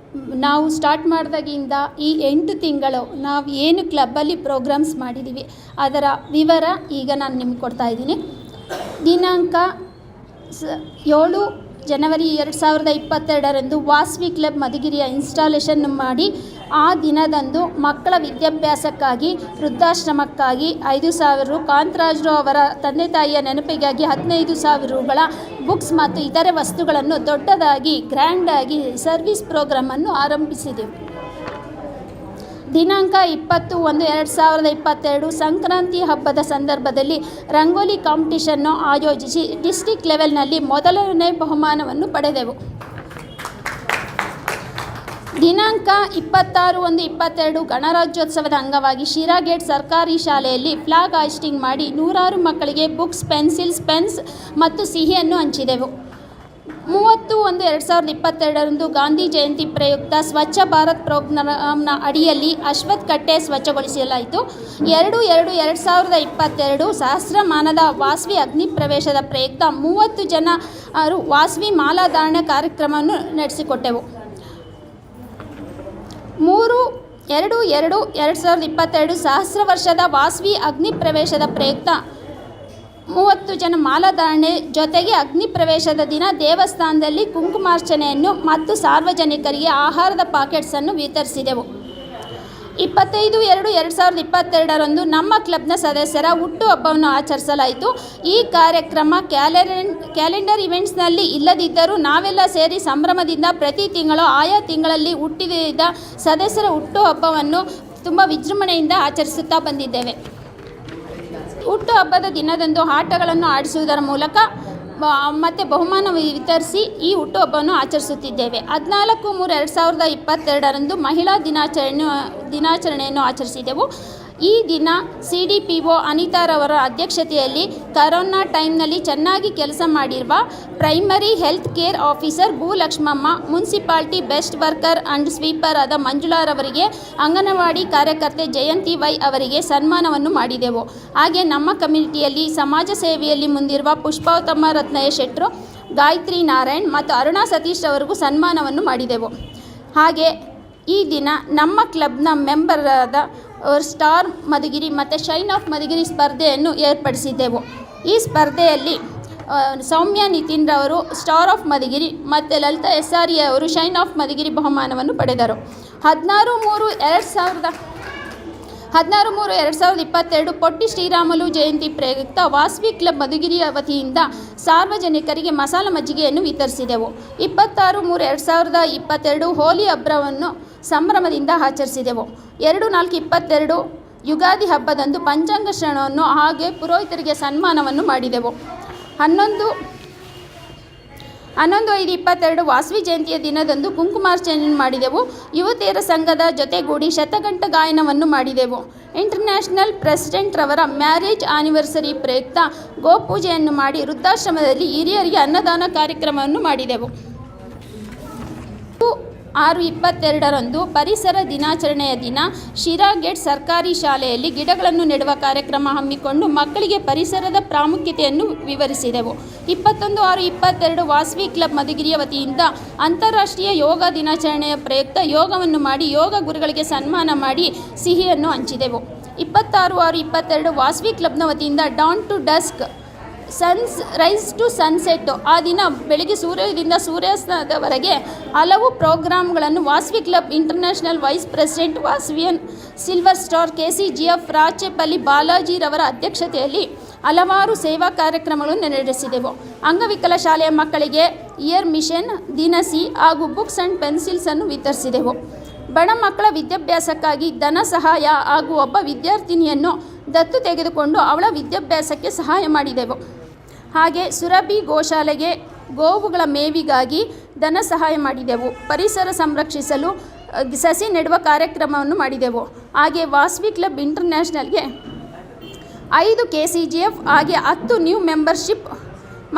ನಾವು ಸ್ಟಾರ್ಟ್ ಮಾಡಿದಾಗಿಂದ ಈ 8 ತಿಂಗಳು ನಾವು ಏನು ಕ್ಲಬ್ಬಲ್ಲಿ ಪ್ರೋಗ್ರಾಮ್ಸ್ ಮಾಡಿದ್ದೀವಿ ಅದರ ವಿವರ ಈಗ ನಾನು ನಿಮ್ಗೆ ಕೊಡ್ತಾಯಿದ್ದೀನಿ. ದಿನಾಂಕ 7 ಜನವರಿ 2022ರಂದು ವಾಸವಿ ಕ್ಲಬ್ ಮಧುಗಿರಿಯ ಇನ್ಸ್ಟಾಲೇಷನ್ ಮಾಡಿ ಆ ದಿನದಂದು ಮಕ್ಕಳ ವಿದ್ಯಾಭ್ಯಾಸಕ್ಕಾಗಿ, ವೃದ್ಧಾಶ್ರಮಕ್ಕಾಗಿ 5,000 ರು, ಕಾಂತರಾಜರು ಅವರ ತಂದೆ ತಾಯಿಯ ನೆನಪಿಗಾಗಿ 15,000 ರುಗಳ ಬುಕ್ಸ್ ಮತ್ತು ಇತರೆ ವಸ್ತುಗಳನ್ನು ದೊಡ್ಡದಾಗಿ ಗ್ರ್ಯಾಂಡಾಗಿ ಸರ್ವಿಸ್ ಪ್ರೋಗ್ರಾಮನ್ನು ಆರಂಭಿಸಿದೆವು. ದಿನಾಂಕ 20/1/2022 ಸಂಕ್ರಾಂತಿ ಹಬ್ಬದ ಸಂದರ್ಭದಲ್ಲಿ ರಂಗೋಲಿ ಕಾಂಪಿಟಿಷನ್ನು ಆಯೋಜಿಸಿ ಡಿಸ್ಟ್ರಿಕ್ಟ್ ಲೆವೆಲ್ನಲ್ಲಿ ಮೊದಲನೇ ಬಹುಮಾನವನ್ನು ಪಡೆದೆವು. ದಿನಾಂಕ 26/1/22 ಗಣರಾಜ್ಯೋತ್ಸವದ ಅಂಗವಾಗಿ ಶಿರಾಗೇಟ್ ಸರ್ಕಾರಿ ಶಾಲೆಯಲ್ಲಿ ಫ್ಲಾಗ್ ಹಾಯಿಸ್ಟಿಂಗ್ ಮಾಡಿ 100 ಮಕ್ಕಳಿಗೆ ಬುಕ್ಸ್, ಪೆನ್ಸಿಲ್ಸ್, ಪೆನ್ಸ್ ಮತ್ತು ಸಿಹಿಯನ್ನು ಹಂಚಿದೆವು. 30/1/2022ರಂದು ಗಾಂಧಿ ಜಯಂತಿ ಪ್ರಯುಕ್ತ ಸ್ವಚ್ಛ ಭಾರತ್ ಪ್ರೋಗ್ರಾಂನ ಅಡಿಯಲ್ಲಿ ಅಶ್ವತ್ಥ ಕಟ್ಟೆ ಸ್ವಚ್ಛಗೊಳಿಸಲಾಯಿತು. 2/2/2022 ಸಹಸ್ರಮಾನದ ವಾಸವಿ ಅಗ್ನಿ ಪ್ರವೇಶದ ಪ್ರಯುಕ್ತ 30 ಜನರು ವಾಸವಿ ಮಾಲಾಧಾರಣೆ ಕಾರ್ಯಕ್ರಮವನ್ನು ನಡೆಸಿಕೊಟ್ಟೆವು. 3/2/2022 ಸಹಸ್ರ ವರ್ಷದ ವಾಸವಿ ಅಗ್ನಿ ಪ್ರವೇಶದ ಪ್ರಯುಕ್ತ 30 ಜನ ಮಾಲಾಧಾರಣೆ ಜೊತೆಗೆ ಅಗ್ನಿ ಪ್ರವೇಶದ ದಿನ ದೇವಸ್ಥಾನದಲ್ಲಿ ಕುಂಕುಮಾರ್ಚನೆಯನ್ನು ಮತ್ತು ಸಾರ್ವಜನಿಕರಿಗೆ ಆಹಾರದ ಪಾಕೆಟ್ಸನ್ನು ವಿತರಿಸಿದೆವು. 25/2/2022 ನಮ್ಮ ಕ್ಲಬ್ನ ಸದಸ್ಯರ ಹುಟ್ಟುಹಬ್ಬವನ್ನು ಆಚರಿಸಲಾಯಿತು. ಈ ಕಾರ್ಯಕ್ರಮ ಕ್ಯಾಲೆಂಡರ್ ಇವೆಂಟ್ಸ್ನಲ್ಲಿ ಇಲ್ಲದಿದ್ದರೂ ನಾವೆಲ್ಲ ಸೇರಿ ಸಂಭ್ರಮದಿಂದ ಪ್ರತಿ ತಿಂಗಳು ಆಯಾ ತಿಂಗಳಲ್ಲಿ ಹುಟ್ಟಿದ ಸದಸ್ಯರ ಹುಟ್ಟುಹಬ್ಬವನ್ನು ತುಂಬ ವಿಜೃಂಭಣೆಯಿಂದ ಆಚರಿಸುತ್ತಾ ಬಂದಿದ್ದೇವೆ. ಹುಟ್ಟುಹಬ್ಬದ ದಿನದಂದು ಆಟಗಳನ್ನು ಆಡಿಸುವುದರ ಮೂಲಕ ಮತ್ತು ಬಹುಮಾನ ವಿತರಿಸಿ ಈ ಹುಟ್ಟುಹಬ್ಬವನ್ನು ಆಚರಿಸುತ್ತಿದ್ದೇವೆ. 14/3/2022 ಮಹಿಳಾ ದಿನಾಚರಣೆಯನ್ನು ಆಚರಿಸಿದೆವು. ಈ ದಿನ CDPO ಅನಿತಾರವರ ಅಧ್ಯಕ್ಷತೆಯಲ್ಲಿ ಕರೋನಾ ಟೈಮ್ನಲ್ಲಿ ಚೆನ್ನಾಗಿ ಕೆಲಸ ಮಾಡಿರುವ primary health care officer Bhulakshmamma, municipality best worker and sweeper ಆದ ಮಂಜುಳಾರವರಿಗೆ, ಅಂಗನವಾಡಿ ಕಾರ್ಯಕರ್ತೆ ಜಯಂತಿ ವೈ ಅವರಿಗೆ ಸನ್ಮಾನವನ್ನು ಮಾಡಿದೆವು. ಹಾಗೆ ನಮ್ಮ ಕಮ್ಯುನಿಟಿಯಲ್ಲಿ ಸಮಾಜ ಸೇವೆಯಲ್ಲಿ ಮುಂದಿರುವ ಪುಷ್ಪೋತ್ತಮ ರತ್ನಯ್ಯ ಶೆಟ್ಟರು, ಗಾಯತ್ರಿ ನಾರಾಯಣ್ ಮತ್ತು ಅರುಣಾ ಸತೀಶ್ ಅವರಿಗೂ ಸನ್ಮಾನವನ್ನು ಮಾಡಿದೆವು. ಹಾಗೆ ಈ ದಿನ ನಮ್ಮ ಕ್ಲಬ್ನ ಮೆಂಬರಾದ ಸ್ಟಾರ್ ಮಧುಗಿರಿ ಮತ್ತು ಶೈನ್ ಆಫ್ ಮಧುಗಿರಿ ಸ್ಪರ್ಧೆಯನ್ನು ಏರ್ಪಡಿಸಿದ್ದೆವು. ಈ ಸ್ಪರ್ಧೆಯಲ್ಲಿ ಸೌಮ್ಯ ನಿತಿನ್ ರವರು ಸ್ಟಾರ್ ಆಫ್ ಮಧುಗಿರಿ ಮತ್ತು ಲಲಿತಾ SRE ಅವರು ಶೈನ್ ಆಫ್ ಮಧುಗಿರಿ ಬಹುಮಾನವನ್ನು ಪಡೆದರು. 16/3/2022 ಪೊಟ್ಟಿ ಶ್ರೀರಾಮುಲು ಜಯಂತಿ ಪ್ರಯುಕ್ತ ವಾಸವಿ ಕ್ಲಬ್ ಮಧುಗಿರಿಯ ವತಿಯಿಂದ ಸಾರ್ವಜನಿಕರಿಗೆ ಮಸಾಲ ಮಜ್ಜಿಗೆಯನ್ನು ವಿತರಿಸಿದೆವು. 26/3/2022 ಹೋಲಿ ಹಬ್ಬವನ್ನು ಸಂಭ್ರಮದಿಂದ ಆಚರಿಸಿದೆವು. 2/4/22 ಯುಗಾದಿ ಹಬ್ಬದಂದು ಪಂಚಾಂಗ ಶ್ರವಣವನ್ನು ಹಾಗೆ ಪುರೋಹಿತರಿಗೆ ಸನ್ಮಾನವನ್ನು ಮಾಡಿದೆವು. 11/5/22 ವಾಸವಿ ಜಯಂತಿಯ ದಿನದಂದು ಕುಂಕುಮಾರ್ಚನೆಯನ್ನು ಮಾಡಿದೆವು. ಯುವತಿಯರ ಸಂಘದ ಜೊತೆಗೂಡಿ ಶತಕಂಠ ಗಾಯನವನ್ನು ಮಾಡಿದೆವು. ಇಂಟರ್ನ್ಯಾಷನಲ್ ಪ್ರೆಸಿಡೆಂಟ್ ರವರ ಮ್ಯಾರೇಜ್ ಆನಿವರ್ಸರಿ ಪ್ರಯುಕ್ತ ಗೋಪೂಜೆಯನ್ನು ಮಾಡಿ ವೃದ್ಧಾಶ್ರಮದಲ್ಲಿ ಹಿರಿಯರಿಗೆ ಅನ್ನದಾನ ಕಾರ್ಯಕ್ರಮವನ್ನು ಮಾಡಿದೆವು. 6/22 ಪರಿಸರ ದಿನಾಚರಣೆಯ ದಿನ ಶಿರಾಗೇಟ್ ಸರ್ಕಾರಿ ಶಾಲೆಯಲ್ಲಿ ಗಿಡಗಳನ್ನು ನೆಡುವ ಕಾರ್ಯಕ್ರಮ ಹಮ್ಮಿಕೊಂಡು ಮಕ್ಕಳಿಗೆ ಪರಿಸರದ ಪ್ರಾಮುಖ್ಯತೆಯನ್ನು ವಿವರಿಸಿದೆವು. 21/6/22 ವಾಸವಿ ಕ್ಲಬ್ ಮಧುಗಿರಿಯ ವತಿಯಿಂದ ಅಂತಾರಾಷ್ಟ್ರೀಯ ಯೋಗ ದಿನಾಚರಣೆಯ ಪ್ರಯುಕ್ತ ಯೋಗವನ್ನು ಮಾಡಿ ಯೋಗ ಗುರುಗಳಿಗೆ ಸನ್ಮಾನ ಮಾಡಿ ಸಿಹಿಯನ್ನು ಹಂಚಿದೆವು. 26/6/22 ವಾಸವಿ ಕ್ಲಬ್ನ ವತಿಯಿಂದ dawn to dusk rise to sunset, ಆ ದಿನ ಬೆಳಗ್ಗೆ ಸೂರ್ಯೋದಯದಿಂದ ಸೂರ್ಯಾಸ್ತದವರೆಗೆ ಹಲವು ಪ್ರೋಗ್ರಾಮ್ಗಳನ್ನು Vasavi club international vice president Vasavian silver star KCGF Rachepalli ಬಾಲಾಜಿರವರ ಅಧ್ಯಕ್ಷತೆಯಲ್ಲಿ ಹಲವಾರು ಸೇವಾ ಕಾರ್ಯಕ್ರಮಗಳನ್ನು ನಡೆಸಿದೆವು. ಅಂಗವಿಕಲ ಶಾಲೆಯ ಮಕ್ಕಳಿಗೆ ಇಯರ್ ಮಿಷನ್, ದಿನಸಿ ಹಾಗೂ ಬುಕ್ಸ್ ಆ್ಯಂಡ್ ಪೆನ್ಸಿಲ್ಸನ್ನು ವಿತರಿಸಿದೆವು. ಬಡ ಮಕ್ಕಳ ವಿದ್ಯಾಭ್ಯಾಸಕ್ಕಾಗಿ ಧನ ಸಹಾಯ ಹಾಗೂ ಒಬ್ಬ ವಿದ್ಯಾರ್ಥಿನಿಯನ್ನು ದತ್ತು ತೆಗೆದುಕೊಂಡು ಅವಳ ವಿದ್ಯಾಭ್ಯಾಸಕ್ಕೆ ಸಹಾಯ ಮಾಡಿದೆವು. ಹಾಗೆ ಸುರಭಿ ಗೋಶಾಲೆಗೆ ಗೋವುಗಳ ಮೇವಿಗಾಗಿ ಧನ ಸಹಾಯ ಮಾಡಿದೆವು. ಪರಿಸರ ಸಂರಕ್ಷಿಸಲು ಸಸಿ ನೆಡುವ ಕಾರ್ಯಕ್ರಮವನ್ನು ಮಾಡಿದೆವು. ಹಾಗೆ ವಾಸವಿ ಕ್ಲಬ್ ಇಂಟರ್ನ್ಯಾಷನಲ್ಗೆ 5 KCGF ಹಾಗೆ 10 ನ್ಯೂ ಮೆಂಬರ್ಶಿಪ್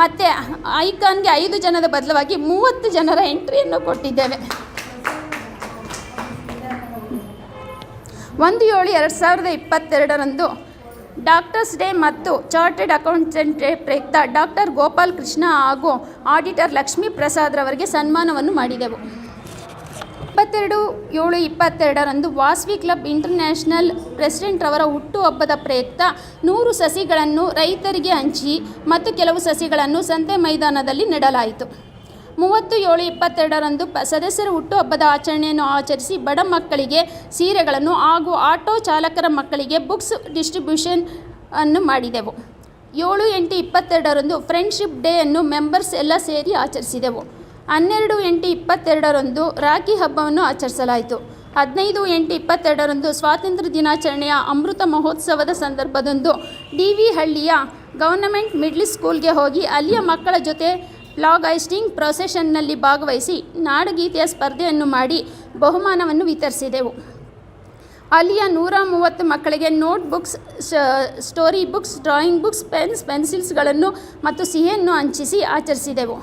ಮತ್ತು ಐಕಾನ್ಗೆ 5 ಜನದ ಬದಲಾಗಿ 30 ಜನರ ಎಂಟ್ರಿಯನ್ನು ಕೊಟ್ಟಿದ್ದೇವೆ. 1/7/2022 ಡಾಕ್ಟರ್ಸ್ ಡೇ ಮತ್ತು ಚಾರ್ಟೆಡ್ ಅಕೌಂಟೆಂಟ್ ಡೇ ಪ್ರಯುಕ್ತ ಡಾಕ್ಟರ್ ಗೋಪಾಲ್ ಕೃಷ್ಣ ಹಾಗೂ ಆಡಿಟರ್ ಲಕ್ಷ್ಮೀ ಪ್ರಸಾದ್ ರವರಿಗೆ ಸನ್ಮಾನವನ್ನು ಮಾಡಿದೆವು. 22/7/22 ವಾಸವಿ ಕ್ಲಬ್ ಇಂಟರ್ನ್ಯಾಷನಲ್ ಪ್ರೆಸಿಡೆಂಟ್ ರವರ ಹುಟ್ಟುಹಬ್ಬದ ಪ್ರಯುಕ್ತ 100 ಸಸಿಗಳನ್ನು ರೈತರಿಗೆ ಹಂಚಿ ಮತ್ತು ಕೆಲವು ಸಸಿಗಳನ್ನು ಸಂತೆ ಮೈದಾನದಲ್ಲಿ ನೆಡಲಾಯಿತು. 30/7/22 ಸದಸ್ಯರ ಹುಟ್ಟುಹಬ್ಬದ ಆಚರಣೆಯನ್ನು ಆಚರಿಸಿ ಬಡ ಮಕ್ಕಳಿಗೆ ಸೀರೆಗಳನ್ನು ಹಾಗೂ ಆಟೋ ಚಾಲಕರ ಮಕ್ಕಳಿಗೆ ಬುಕ್ಸ್ ಡಿಸ್ಟ್ರಿಬ್ಯೂಷನ್ ಅನ್ನು ಮಾಡಿದೆವು. 7/8/22 ಫ್ರೆಂಡ್ಶಿಪ್ ಡೇಯನ್ನು ಮೆಂಬರ್ಸ್ ಎಲ್ಲ ಸೇರಿ ಆಚರಿಸಿದೆವು. 12/8/22 ರಾಖಿ ಹಬ್ಬವನ್ನು ಆಚರಿಸಲಾಯಿತು. 15/8/22 ಸ್ವಾತಂತ್ರ್ಯ ದಿನಾಚರಣೆಯ ಅಮೃತ ಮಹೋತ್ಸವದ ಸಂದರ್ಭದಂದು DV ಹಳ್ಳಿಯ ಗವರ್ನಮೆಂಟ್ ಮಿಡ್ಲ್ ಸ್ಕೂಲ್ಗೆ ಹೋಗಿ ಅಲ್ಲಿಯ ಮಕ್ಕಳ ಜೊತೆ ಫ್ಲಾಗ್ ಹಾಯಿಸ್ಟಿಂಗ್ ಪ್ರೊಸೆಷನ್ನಲ್ಲಿ ಭಾಗವಹಿಸಿ ನಾಡಗೀತೆಯ ಸ್ಪರ್ಧೆಯನ್ನು ಮಾಡಿ ಬಹುಮಾನವನ್ನು ವಿತರಿಸಿದೆವು. ಅಲ್ಲಿಯ 130 ಮಕ್ಕಳಿಗೆ note books, story books, drawing books, ಪೆನ್ಸಿಲ್ಸ್ಗಳನ್ನು ಮತ್ತು ಸಿಹಿಯನ್ನು ಹಂಚಿಸಿ ಆಚರಿಸಿದೆವು.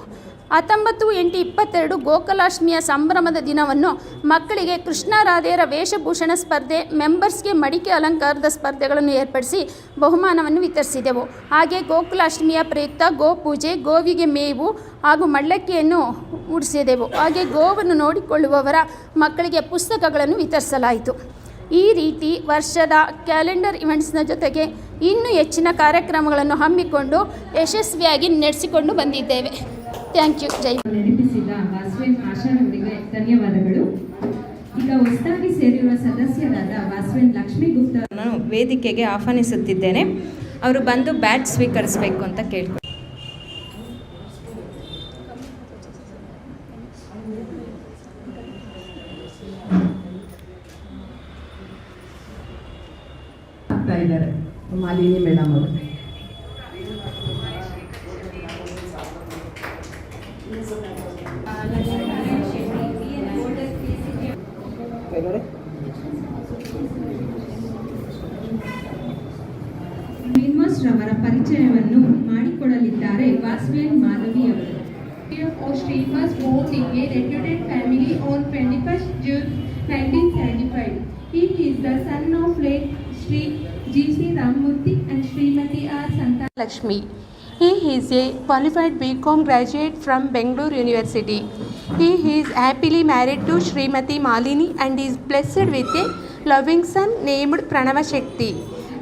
19/8/22 ಗೋಕುಲಾಷ್ಟಮಿಯ ಸಂಭ್ರಮದ ದಿನವನ್ನು ಮಕ್ಕಳಿಗೆ ಕೃಷ್ಣ ರಾಧೆಯರ ವೇಷಭೂಷಣ ಸ್ಪರ್ಧೆ, ಮೆಂಬರ್ಸ್ಗೆ ಮಡಿಕೆ ಅಲಂಕಾರದ ಸ್ಪರ್ಧೆಗಳನ್ನು ಏರ್ಪಡಿಸಿ ಬಹುಮಾನವನ್ನು ವಿತರಿಸಿದೆವು. ಹಾಗೆ ಗೋಕುಲಾಷ್ಟಮಿಯ ಪ್ರಯುಕ್ತ ಗೋಪೂಜೆ, ಗೋವಿಗೆ ಮೇವು ಹಾಗೂ ಮಳ್ಳಕ್ಕಿಯನ್ನು ಉಡಿಸಿದೆವು. ಹಾಗೆ ಗೋವನ್ನು ನೋಡಿಕೊಳ್ಳುವವರ ಮಕ್ಕಳಿಗೆ ಪುಸ್ತಕಗಳನ್ನು ವಿತರಿಸಲಾಯಿತು. ಈ ರೀತಿ ವರ್ಷದ ಕ್ಯಾಲೆಂಡರ್ ಇವೆಂಟ್ಸ್ನ ಜೊತೆಗೆ ಇನ್ನೂ ಹೆಚ್ಚಿನ ಕಾರ್ಯಕ್ರಮಗಳನ್ನು ಹಮ್ಮಿಕೊಂಡು ಯಶಸ್ವಿಯಾಗಿ ನಡೆಸಿಕೊಂಡು ಬಂದಿದ್ದೇವೆ. Thank you. ಜೈ. ನೆನಪಿಸಿದ ವಾಸವಿ ಆಶಾರವರಿಗೆ ಧನ್ಯವಾದಗಳು. ಈಗ ಈಗ ಹೊಸದಾಗಿ ಸೇರಿರುವ ಸದಸ್ಯರಾದ ವಾಸವೇನ್ ಲಕ್ಷ್ಮೀ ಗುಪ್ತಾ ನಾನು ವೇದಿಕೆಗೆ ಆಹ್ವಾನಿಸುತ್ತಿದ್ದೇನೆ. ಅವರು ಬಂದು ಬ್ಯಾಟ್ ಸ್ವೀಕರಿಸಬೇಕು ಅಂತ ಕೇಳ್ಕೊಂಡು ಆಗ್ತಾ ಇದ್ದಾರೆ ಮಾಲಿನಿ ಮೇಡಮ್ ಅವರು. ಶ್ರೀನಿವಾಸ್ ರವರ ಪರಿಚಯವನ್ನು ಮಾಡಿಕೊಡಲಿದ್ದಾರೆ ವಾಸವೇನ್ ಮಾಧವಿ ಅವರು. Of Srinivas born in a reputed family on 21st June 1975. He is the son of late Sri G.C. Ramamurthy and Srimati R. Santalakshmi. He is a qualified BCom graduate from Bangalore University. He is happily married to Srimati Malini and is blessed with a loving son named Pranava Shakti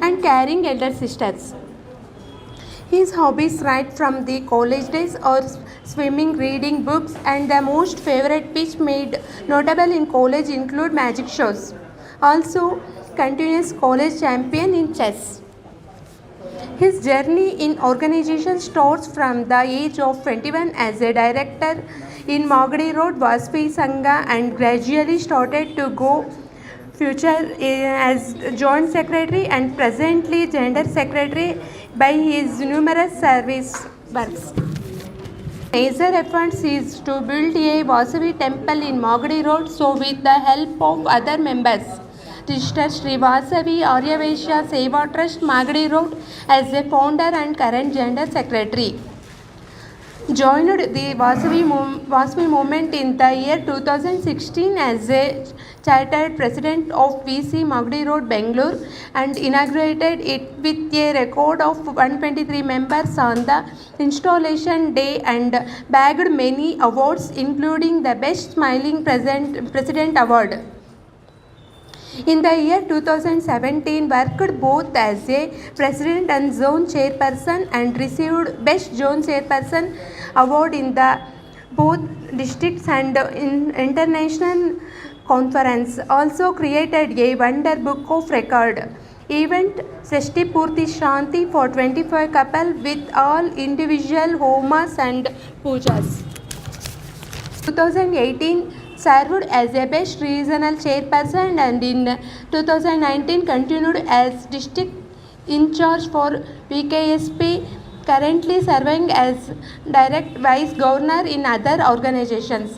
and caring elder sisters. His hobbies right from the college days are swimming, reading books, and the most favorite which made notable in college include magic shows. Also, continuous college champion in chess. His journey in organization starts from the age of 21 as a director in Magadi Road Vasvi Sangha and gradually started to go future as joint secretary and presently gender secretary by his numerous service works. Major efforts is to build a Vasavi temple in Magadi Road, so with the help of other members, Sister Sri Vasavi Aryaveshya Seva Trust Magadi Road as a founder and current gender secretary. Joined the Vasavi movement in the year 2016 as a chartered president of VC Magadi Road, Bangalore, and inaugurated it with a record of 123 members on the installation day and bagged many awards including the Best Smiling President Award. In the year 2017, worked both as a president and zone chairperson and received Best Zone Chairperson award in the both districts and in international conference. Also created a wonder book of record event Sashti Purti Shanti for 25 couple with all individual homas and pujas. 2018 served as a best regional chairperson and in 2019 continued as district in charge for VKSP, currently serving as direct vice governor in other organizations.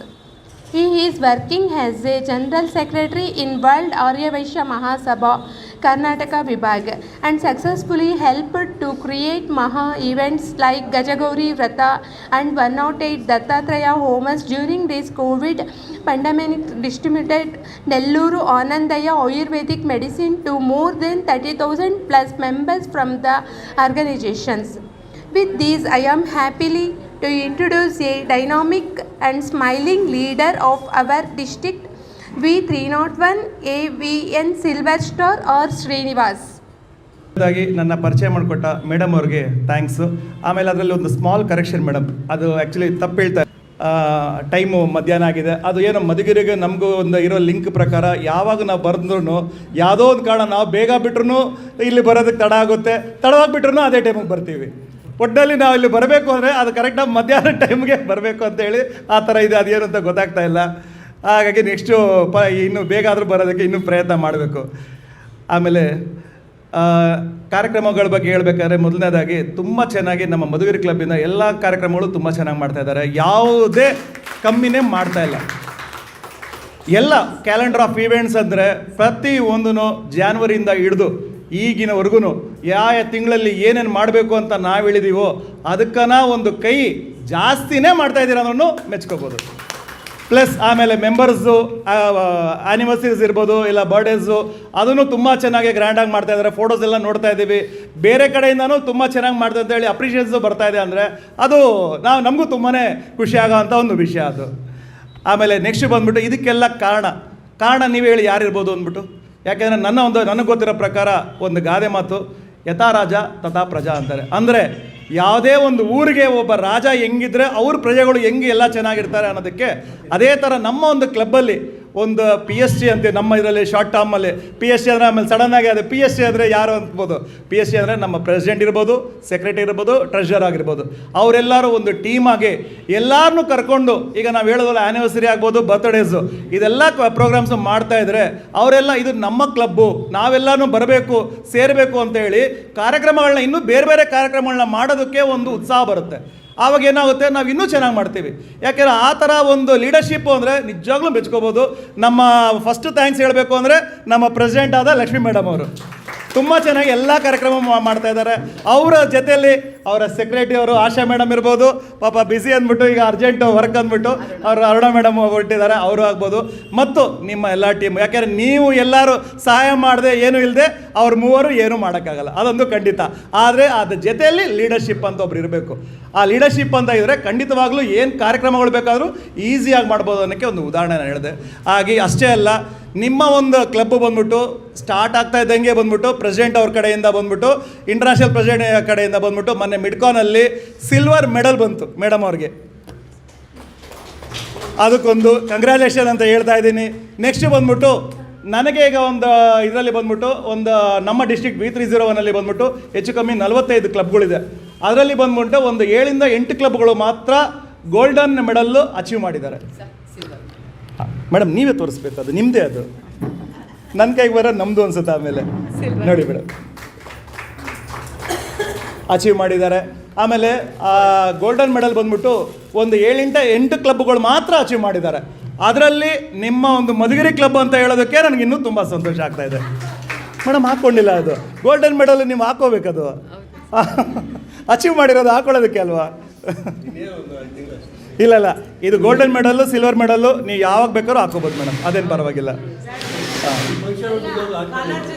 He is working as a general secretary in World Aryaveshya Mahasabha Karnataka Vibhag and successfully helped to create Maha events like Gajagauri Vrata and 108 Dattatreya Homas during this COVID pandemic. Distributed Nelluru Anandaya Ayurvedic medicine to more than 30,000 plus members from the organizations. With these, I am happily to introduce a dynamic and smiling leader of our district, V301 AVN Silver Star or Srinivas. ನನ್ನ ಪರಿಚಯ ಮಾಡಿಕೊಟ್ಟ ಮೇಡಮ್ ಅವ್ರಿಗೆ ಥ್ಯಾಂಕ್ಸು. ಆಮೇಲೆ ಅದರಲ್ಲಿ ಒಂದು ಸ್ಮಾಲ್ ಕರೆಕ್ಷನ್ ಮೇಡಮ್, ಅದು ಆ್ಯಕ್ಚುಲಿ ತಪ್ಪು ಹೇಳ್ತಾರೆ. ಟೈಮು ಮಧ್ಯಾಹ್ನ ಆಗಿದೆ. ಅದು ಏನೋ ಮಧುಗಿರಿಗೆ ನಮಗೂ ಒಂದು ಇರೋ ಲಿಂಕ್ ಪ್ರಕಾರ ಯಾವಾಗ ನಾವು ಬರೆದ್ರೂ ಯಾವುದೋ ಒಂದು ಕಾರಣ ನಾವು ಬೇಗ ಬಿಟ್ರೂ ಇಲ್ಲಿ ಬರೋದಕ್ಕೆ ತಡ ಆಗುತ್ತೆ, ತಡವಾಗಿ ಬಿಟ್ರೂ ಅದೇ ಟೈಮಿಗೆ ಬರ್ತೀವಿ. ಒಟ್ಟಲ್ಲಿ ನಾವು ಇಲ್ಲಿ ಬರಬೇಕು ಅಂದರೆ ಅದು ಕರೆಕ್ಟಾಗಿ ಮಧ್ಯಾಹ್ನ ಟೈಮ್ಗೆ ಬರಬೇಕು ಅಂತೇಳಿ ಆ ಥರ ಇದೆ. ಅದೇನು ಅಂತ ಗೊತ್ತಾಗ್ತಾ ಇಲ್ಲ. ಹಾಗಾಗಿ ನೆಕ್ಸ್ಟು ಇನ್ನೂ ಬೇಗ ಆದರೂ ಬರೋದಕ್ಕೆ ಇನ್ನೂ ಪ್ರಯತ್ನ ಮಾಡಬೇಕು. ಆಮೇಲೆ ಕಾರ್ಯಕ್ರಮಗಳ ಬಗ್ಗೆ ಹೇಳ್ಬೇಕಾದ್ರೆ ಮೊದಲನೇದಾಗಿ ತುಂಬ ಚೆನ್ನಾಗಿ ನಮ್ಮ ಮಧುಗಿರಿ ಕ್ಲಬ್ಬಿಂದ ಎಲ್ಲ ಕಾರ್ಯಕ್ರಮಗಳು ತುಂಬ ಚೆನ್ನಾಗಿ ಮಾಡ್ತಾಯಿದ್ದಾರೆ. ಯಾವುದೇ ಕಮ್ಮಿನೇ ಮಾಡ್ತಾಯಿಲ್ಲ. ಎಲ್ಲ ಕ್ಯಾಲೆಂಡರ್ ಆಫ್ ಈವೆಂಟ್ಸ್ ಅಂದರೆ ಪ್ರತಿ ಒಂದೂ ಜಾನ್ವರಿಯಿಂದ ಹಿಡಿದು ಈಗಿನವರೆಗೂ ಯಾವ ತಿಂಗಳಲ್ಲಿ ಏನೇನು ಮಾಡಬೇಕು ಅಂತ ನಾವು ಹೇಳಿದೀವೋ ಅದಕ್ಕನ ಒಂದು ಕೈ ಜಾಸ್ತಿನೇ ಮಾಡ್ತಾಯಿದ್ದೀರ ಅನ್ನೋನು ಮೆಚ್ಕೋಬೋದು. ಪ್ಲಸ್ ಆಮೇಲೆ ಮೆಂಬರ್ಸು ಆ್ಯನಿವರ್ಸರೀಸ್ ಇರ್ಬೋದು, ಇಲ್ಲ ಬರ್ಡೇಸು, ಅದನ್ನು ತುಂಬ ಚೆನ್ನಾಗಿ ಗ್ರ್ಯಾಂಡಾಗಿ ಮಾಡ್ತಾಯಿದ್ದಾರೆ. ಫೋಟೋಸ್ ಎಲ್ಲ ನೋಡ್ತಾ ಇದ್ದೀವಿ. ಬೇರೆ ಕಡೆಯಿಂದನೂ ತುಂಬ ಚೆನ್ನಾಗಿ ಮಾಡ್ತಾ ಅಂತೇಳಿ ಅಪ್ರಿಷಿಯೇಷನ್ಸು ಬರ್ತಾಯಿದೆ. ಅಂದರೆ ಅದು ನಮಗೂ ತುಂಬಾ ಖುಷಿ ಆಗೋವಂಥ ಒಂದು ವಿಷಯ ಅದು. ಆಮೇಲೆ ನೆಕ್ಸ್ಟ್ ಬಂದುಬಿಟ್ಟು ಇದಕ್ಕೆಲ್ಲ ಕಾರಣ ನೀವು ಹೇಳಿ ಯಾರಿರ್ಬೋದು ಅಂದ್ಬಿಟ್ಟು. ಯಾಕೆಂದರೆ ನನಗೆ ಗೊತ್ತಿರೋ ಪ್ರಕಾರ ಒಂದು ಗಾದೆ ಮಾತು, ಯಥಾ ರಾಜ ತಥಾ ಪ್ರಜಾ ಅಂತಾರೆ. ಅಂದರೆ ಯಾವುದೇ ಒಂದು ಊರಿಗೆ ಒಬ್ಬ ರಾಜ ಹೆಂಗಿದ್ರೆ ಅವ್ರ ಪ್ರಜೆಗಳು ಹೆಂಗೆ ಎಲ್ಲ ಚೆನ್ನಾಗಿರ್ತಾರೆ ಅನ್ನೋದಕ್ಕೆ ಅದೇ ಥರ ನಮ್ಮ ಒಂದು ಕ್ಲಬ್ಬಲ್ಲಿ ಒಂದು PSG ಅಂತೀವಿ ನಮ್ಮ ಇದರಲ್ಲಿ ಶಾರ್ಟ್ ಟರ್ಮಲ್ಲಿ PSG ಅಂದರೆ ಆಮೇಲೆ ಸಡನ್ನಾಗಿ ಅದು PSG ಅಂದರೆ ಯಾರು ಅನ್ಬೋದು. PSG ಅಂದರೆ ನಮ್ಮ ಪ್ರೆಸಿಡೆಂಟ್ ಇರ್ಬೋದು, ಸೆಕ್ರೆಟರಿ ಇರ್ಬೋದು, ಟ್ರೆಷರ್ ಆಗಿರ್ಬೋದು. ಅವರೆಲ್ಲರೂ ಒಂದು ಟೀಮಾಗಿ ಎಲ್ಲರನ್ನೂ ಕರ್ಕೊಂಡು, ಈಗ ನಾವು ಹೇಳೋದಲ್ಲ ಆ್ಯನಿವರ್ಸರಿ ಆಗ್ಬೋದು, ಬರ್ತ್ಡೇಸು, ಇದೆಲ್ಲ ಪ್ರೋಗ್ರಾಮ್ಸು ಮಾಡ್ತಾಯಿದ್ರೆ ಅವರೆಲ್ಲ ಇದು ನಮ್ಮ ಕ್ಲಬ್ಬು, ನಾವೆಲ್ಲನೂ ಬರಬೇಕು, ಸೇರಬೇಕು ಅಂತೇಳಿ ಕಾರ್ಯಕ್ರಮಗಳನ್ನ ಇನ್ನೂ ಬೇರೆ ಬೇರೆ ಕಾರ್ಯಕ್ರಮಗಳನ್ನ ಮಾಡೋದಕ್ಕೆ ಒಂದು ಉತ್ಸಾಹ ಬರುತ್ತೆ. ಆವಾಗ ಏನಾಗುತ್ತೆ, ನಾವು ಇನ್ನೂ ಚೆನ್ನಾಗಿ ಮಾಡ್ತೀವಿ. ಯಾಕೆಂದರೆ ಆ ಥರ ಒಂದು ಲೀಡರ್ಶಿಪ್ಪು ಅಂದರೆ ನಿಜವಾಗ್ಲೂ ಮೆಚ್ಕೋಬೋದು. ನಮ್ಮ ಫಸ್ಟ್ ಥ್ಯಾಂಕ್ಸ್ ಹೇಳಬೇಕು ಅಂದರೆ ನಮ್ಮ ಪ್ರೆಸಿಡೆಂಟ್ ಆದ ಲಕ್ಷ್ಮೀ ಮೇಡಮ್ ಅವರು ತುಂಬ ಚೆನ್ನಾಗಿ ಎಲ್ಲ ಕಾರ್ಯಕ್ರಮ ಮಾಡ್ತಾ ಇದ್ದಾರೆ. ಅವರ ಜೊತೆಯಲ್ಲಿ ಅವರ ಸೆಕ್ರೆಟರಿ ಅವರು ಆಶಾ ಮೇಡಮ್ ಇರ್ಬೋದು, ಪಾಪ ಬ್ಯುಸಿ ಅಂದ್ಬಿಟ್ಟು ಈಗ ಅರ್ಜೆಂಟ್ ವರ್ಕ್ ಅಂದ್ಬಿಟ್ಟು ಅವರು ಅರುಣಾ ಮೇಡಮ್ ಹೊರಟಿದ್ದಾರೆ, ಅವರು ಆಗ್ಬೋದು, ಮತ್ತು ನಿಮ್ಮ ಎಲ್ಲ ಟೀಮ್. ಯಾಕೆಂದರೆ ನೀವು ಎಲ್ಲರೂ ಸಹಾಯ ಮಾಡದೆ ಏನೂ ಇಲ್ಲದೆ ಅವ್ರ ಮೂವರು ಏನೂ ಮಾಡೋಕ್ಕಾಗಲ್ಲ, ಅದೊಂದು ಖಂಡಿತ. ಆದರೆ ಅದ್ರ ಜೊತೆಯಲ್ಲಿ ಲೀಡರ್ಶಿಪ್ ಅಂತ ಒಬ್ರು ಇರಬೇಕು. ಆ ಲೀಡರ್ಶಿಪ್ ಅಂತ ಇದ್ದರೆ ಖಂಡಿತವಾಗ್ಲೂ ಏನು ಕಾರ್ಯಕ್ರಮಗಳು ಬೇಕಾದರೂ ಈಸಿಯಾಗಿ ಮಾಡ್ಬೋದು ಅನ್ನೋಕ್ಕೆ ಒಂದು ಉದಾಹರಣೆ ನಾನು ಹೇಳಿದೆ. ಹಾಗೆ ಅಷ್ಟೇ ಅಲ್ಲ, ನಿಮ್ಮ ಒಂದು ಕ್ಲಬ್ ಬಂದ್ಬಿಟ್ಟು ಸ್ಟಾರ್ಟ್ ಆಗ್ತಾ ಇದ್ದಂಗೆ ಬಂದ್ಬಿಟ್ಟು ಪ್ರೆಸಿಡೆಂಟ್ ಅವ್ರ ಕಡೆಯಿಂದ ಬಂದ್ಬಿಟ್ಟು, ಇಂಟರ್ನ್ಯಾಷನಲ್ ಪ್ರೆಸಿಡೆಂಟ್ ಕಡೆಯಿಂದ ಬಂದ್ಬಿಟ್ಟು ಮೊನ್ನೆ ಮಿಡ್ಕಾನಲ್ಲಿ ಸಿಲ್ವರ್ ಮೆಡಲ್ ಬಂತು ಮೇಡಮ್ ಅವ್ರಿಗೆ. ಅದಕ್ಕೊಂದು ಕಂಗ್ರ್ಯಾಚುಲೇಷನ್ ಅಂತ ಹೇಳ್ತಾ ಇದ್ದೀನಿ. ನೆಕ್ಸ್ಟ್ ಬಂದ್ಬಿಟ್ಟು ನನಗೆ ಈಗ ಒಂದು ಇದರಲ್ಲಿ ಬಂದ್ಬಿಟ್ಟು ಒಂದು ನಮ್ಮ ಡಿಸ್ಟ್ರಿಕ್ಟ್ B301 ಬಂದ್ಬಿಟ್ಟು ಹೆಚ್ಚು ಕಮ್ಮಿ 45 ಕ್ಲಬ್ಗಳಿದೆ. ಅದರಲ್ಲಿ ಬಂದ್ಬಿಟ್ಟು ಒಂದು 7 ಇಂದ 8 ಕ್ಲಬ್ಗಳು ಮಾತ್ರ ಗೋಲ್ಡನ್ ಮೆಡಲ್ಲು ಅಚೀವ್ ಮಾಡಿದ್ದಾರೆ. ಮೇಡಮ್ ನೀವೇ ತೋರಿಸ್ಬೇಕು, ಅದು ನಿಮ್ಮದೇ, ಅದು ನನ್ನ ಕೈಗೆ ಬರೋ ನಮ್ಮದು ಅನ್ಸುತ್ತೆ. ಆಮೇಲೆ ನೋಡಿ ಮೇಡಮ್ ಅಚೀವ್ ಮಾಡಿದ್ದಾರೆ. ಆಮೇಲೆ ಗೋಲ್ಡನ್ ಮೆಡಲ್ ಬಂದ್ಬಿಟ್ಟು ಒಂದು 7 ಇಂದ 8 ಕ್ಲಬ್ಗಳು ಮಾತ್ರ ಅಚೀವ್ ಮಾಡಿದ್ದಾರೆ. ಅದರಲ್ಲಿ ನಿಮ್ಮ ಒಂದು ಮಧುಗಿರಿ ಕ್ಲಬ್ ಅಂತ ಹೇಳೋದಕ್ಕೆ ನನಗೆ ಇನ್ನೂ ತುಂಬ ಸಂತೋಷ ಆಗ್ತಾ ಇದೆ. ಮೇಡಮ್ ಹಾಕ್ಕೊಂಡಿಲ್ಲ, ಅದು ಗೋಲ್ಡನ್ ಮೆಡಲ್ ನೀವು ಹಾಕೋಬೇಕದು, ಅಚೀವ್ ಮಾಡಿರೋದು ಹಾಕೊಳ್ಳೋದಕ್ಕೆ ಅಲ್ವಾ? ಇಲ್ಲ, ಇದು ಗೋಲ್ಡನ್ ಮೆಡಲ್ಲು, ಸಿಲ್ವರ್ ಮೆಡಲ್ಲು ನೀವು ಯಾವಾಗ ಬೇಕಾದ್ರೂ ಹಾಕೋಬೋದು ಮೇಡಮ್, ಅದೇನು ಪರವಾಗಿಲ್ಲ.